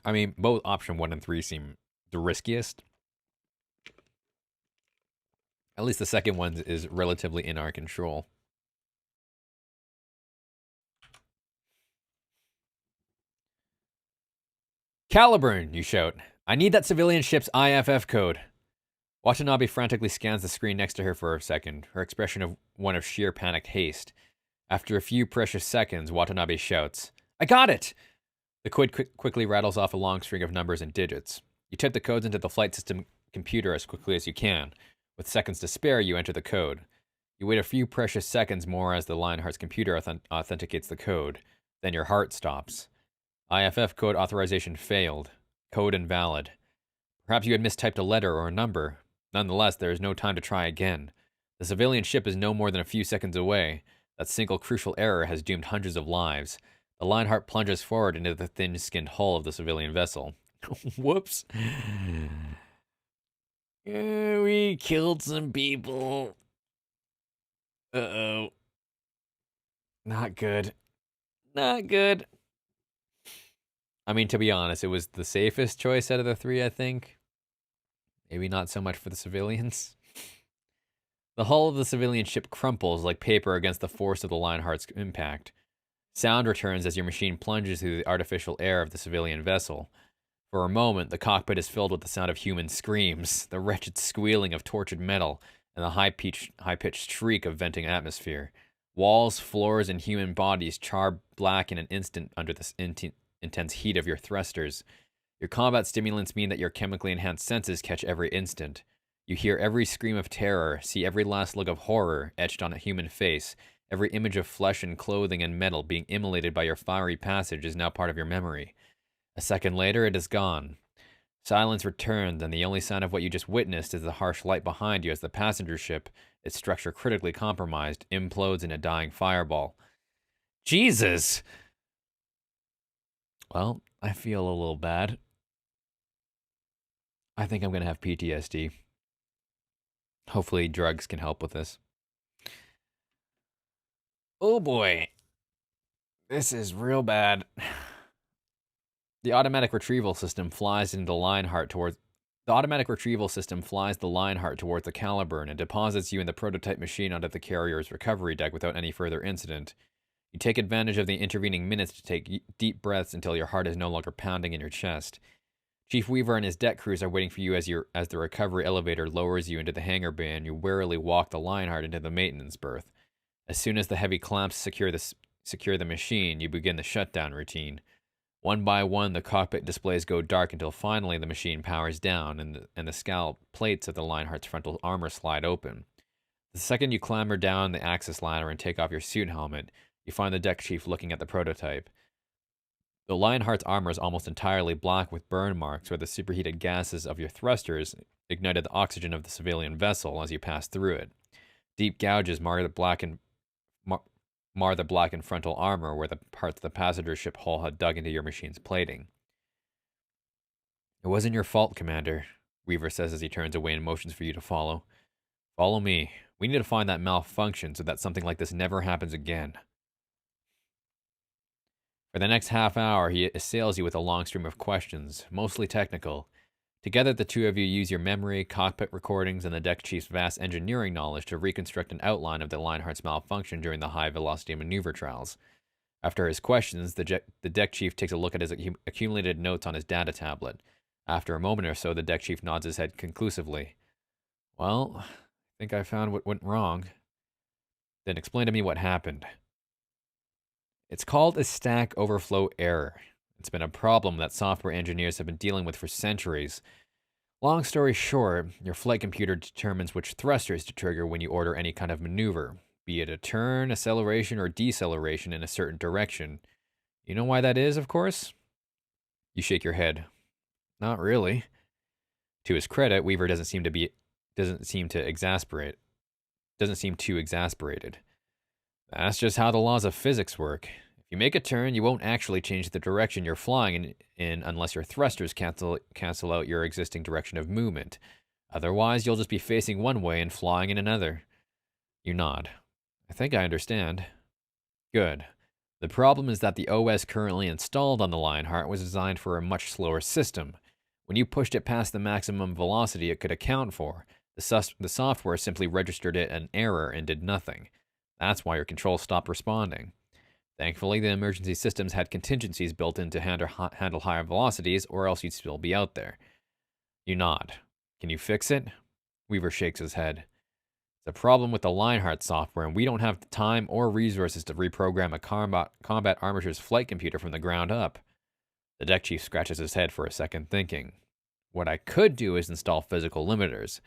I mean, both option 1 and 3 seem the riskiest. At least the second one is relatively in our control. Caliburn, you shout. I need that civilian ship's IFF code. Watanabe frantically scans the screen next to her for a second, her expression one of sheer panicked haste. After a few precious seconds, Watanabe shouts, I got it! The quid quickly rattles off a long string of numbers and digits. You type the codes into the flight system computer as quickly as you can. With seconds to spare, you enter the code. You wait a few precious seconds more as the Lionheart's computer authenticates the code. Then your heart stops. IFF code authorization failed. Code invalid. Perhaps you had mistyped a letter or a number. Nonetheless, there is no time to try again. The civilian ship is no more than a few seconds away. That single crucial error has doomed hundreds of lives. The Lionheart plunges forward into the thin-skinned hull of the civilian vessel. Whoops. We killed some people. Uh-oh. Not good. Not good. I mean, to be honest, it was the safest choice out of the 3, I think. Maybe not so much for the civilians. The hull of the civilian ship crumples like paper against the force of the Lionheart's impact. Sound returns as your machine plunges through the artificial air of the civilian vessel. For a moment, the cockpit is filled with the sound of human screams, the wretched squealing of tortured metal, and the high-pitched shriek of venting atmosphere. Walls, floors, and human bodies char black in an instant under the intense heat of your thrusters. Your combat stimulants mean that your chemically enhanced senses catch every instant. You hear every scream of terror, see every last look of horror etched on a human face. Every image of flesh and clothing and metal being immolated by your fiery passage is now part of your memory. A second later, it is gone. Silence returns, and the only sign of what you just witnessed is the harsh light behind you as the passenger ship, its structure critically compromised, implodes in a dying fireball. Jesus! Well, I feel a little bad. I think I'm going to have PTSD. Hopefully, drugs can help with this. Oh boy. This is real bad. The automatic retrieval system flies into the Lionheart towards the automatic retrieval system flies the Lionheart towards the Caliburn and deposits you in the prototype machine onto the carrier's recovery deck without any further incident. You take advantage of the intervening minutes to take deep breaths until your heart is no longer pounding in your chest. Chief Weaver and his deck crews are waiting for you as the recovery elevator lowers you into the hangar bay and you warily walk the Lionheart into the maintenance berth. As soon as the heavy clamps secure the machine, you begin the shutdown routine. One by one, the cockpit displays go dark until finally the machine powers down and the scalloped plates of the Lionheart's frontal armor slide open. The second you clamber down the access ladder and take off your suit helmet, you find the deck chief looking at the prototype. The Lionheart's armor is almost entirely black with burn marks where the superheated gases of your thrusters ignited the oxygen of the civilian vessel as you pass through it. Deep gouges mar the blackened frontal armor where the parts of the passenger ship hull had dug into your machine's plating. It wasn't your fault, Commander, Weaver says as he turns away and motions for you to follow. Follow me. We need to find that malfunction so that something like this never happens again. For the next half hour, he assails you with a long stream of questions, mostly technical. Together, the two of you use your memory, cockpit recordings, and the deck chief's vast engineering knowledge to reconstruct an outline of the Lionheart's malfunction during the high-velocity maneuver trials. After his questions, the deck chief takes a look at his accumulated notes on his data tablet. After a moment or so, the deck chief nods his head conclusively. Well, I think I found what went wrong. Then explain to me what happened. It's called a stack overflow error. It's been a problem that software engineers have been dealing with for centuries. Long story short, your flight computer determines which thrusters to trigger when you order any kind of maneuver, be it a turn, acceleration, or deceleration in a certain direction. You know why that is, of course? You shake your head. Not really. To his credit, Weaver doesn't seem too exasperated. That's just how the laws of physics work. If you make a turn, you won't actually change the direction you're flying in unless your thrusters cancel out your existing direction of movement. Otherwise, you'll just be facing one way and flying in another. You nod. I think I understand. Good. The problem is that the OS currently installed on the Lionheart was designed for a much slower system. When you pushed it past the maximum velocity it could account for, the software simply registered it an error and did nothing. That's why your controls stopped responding. Thankfully, the emergency systems had contingencies built in to handle higher velocities, or else you'd still be out there. You nod. Can you fix it? Weaver shakes his head. It's a problem with the Lionheart software, and we don't have the time or resources to reprogram a combat armature's flight computer from the ground up. The deck chief scratches his head for a second, thinking. What I could do is install physical limiters.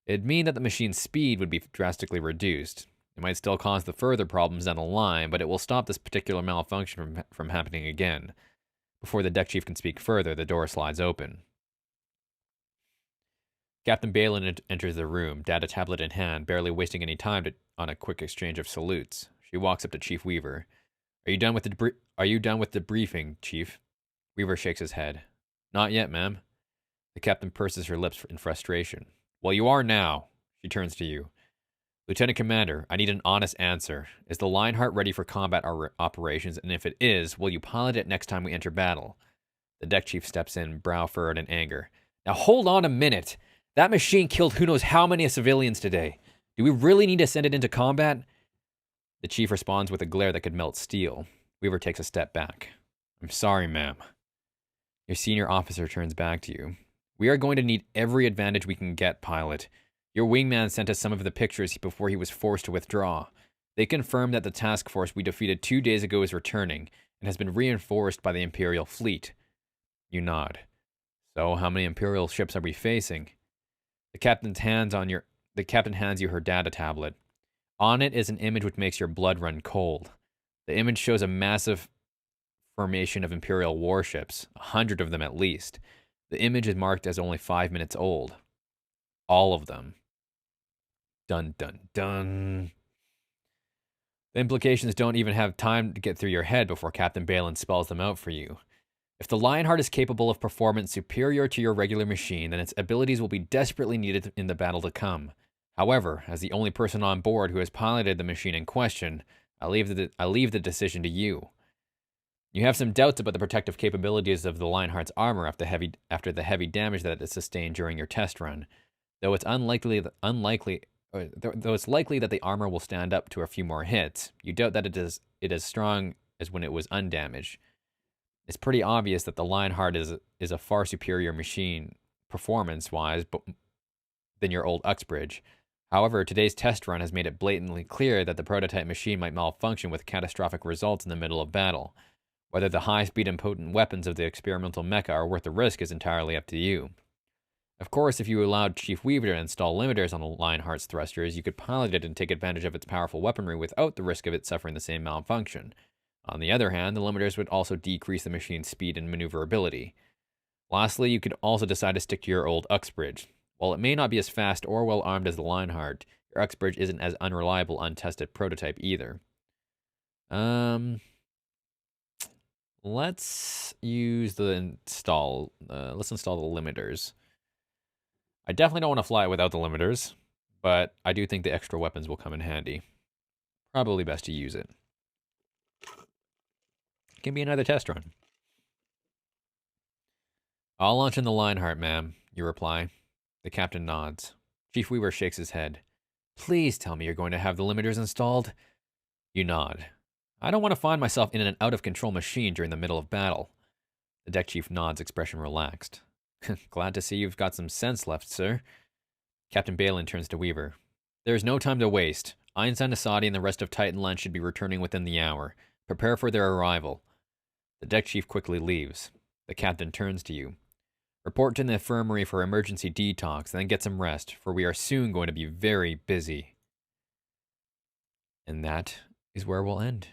It'd mean that the machine's speed would be drastically reduced. It might still cause the further problems down the line, but it will stop this particular malfunction from happening again. Before the deck chief can speak further, the door slides open. Captain Balin enters the room, data tablet in hand, barely wasting any time on a quick exchange of salutes. She walks up to Chief Weaver. Are you done with the briefing, Chief? Weaver shakes his head. Not yet, ma'am. The captain purses her lips in frustration. Well, you are now. She turns to you. Lieutenant Commander, I need an honest answer. Is the Lionheart ready for combat operations, and if it is, will you pilot it next time we enter battle? The deck chief steps in, brow furrowed in anger. Now hold on a minute. That machine killed who knows how many civilians today. Do we really need to send it into combat? The chief responds with a glare that could melt steel. Weaver takes a step back. I'm sorry, ma'am. Your senior officer turns back to you. We are going to need every advantage we can get, pilot. Your wingman sent us some of the pictures before he was forced to withdraw. They confirmed that the task force we defeated 2 days ago is returning and has been reinforced by the Imperial fleet. You nod. So, how many Imperial ships are we facing? The captain hands you her data tablet. On it is an image which makes your blood run cold. The image shows a massive formation of Imperial warships, 100 of them at least. The image is marked as only 5 minutes old. All of them. Dun, dun, dun. The implications don't even have time to get through your head before Captain Balin spells them out for you. If the Lionheart is capable of performance superior to your regular machine, then its abilities will be desperately needed in the battle to come. However, as the only person on board who has piloted the machine in question, I leave the decision to you. You have some doubts about the protective capabilities of the Lionheart's armor after the heavy damage that it sustained during your test run, though it's likely that the armor will stand up to a few more hits. You doubt that it is as strong as when it was undamaged. It's pretty obvious that the Lionheart is a far superior machine, performance-wise, than your old Uxbridge. However, today's test run has made it blatantly clear that the prototype machine might malfunction with catastrophic results in the middle of battle. Whether the high-speed and potent weapons of the experimental mecha are worth the risk is entirely up to you. Of course, if you allowed Chief Weaver to install limiters on the Lionheart's thrusters, you could pilot it and take advantage of its powerful weaponry without the risk of it suffering the same malfunction. On the other hand, the limiters would also decrease the machine's speed and maneuverability. Lastly, you could also decide to stick to your old Uxbridge. While it may not be as fast or well armed as the Lionheart, your Uxbridge isn't as unreliable, untested prototype either. Let's install the limiters. I definitely don't want to fly it without the limiters, but I do think the extra weapons will come in handy. Probably best to use it. Can be another test run. I'll launch in the Lionheart, ma'am, you reply. The captain nods. Chief Weaver shakes his head. Please tell me you're going to have the limiters installed. You nod. I don't want to find myself in an out-of-control machine during the middle of battle. The deck chief nods, expression relaxed. Glad to see you've got some sense left, sir. Captain Balin turns to Weaver. There is no time to waste. Einstein, Asadi, and the rest of Titanland should be returning within the hour. Prepare for their arrival. The deck chief quickly leaves. The captain turns to you. Report to the infirmary for emergency detox, then get some rest, for we are soon going to be very busy. And that is where we'll end.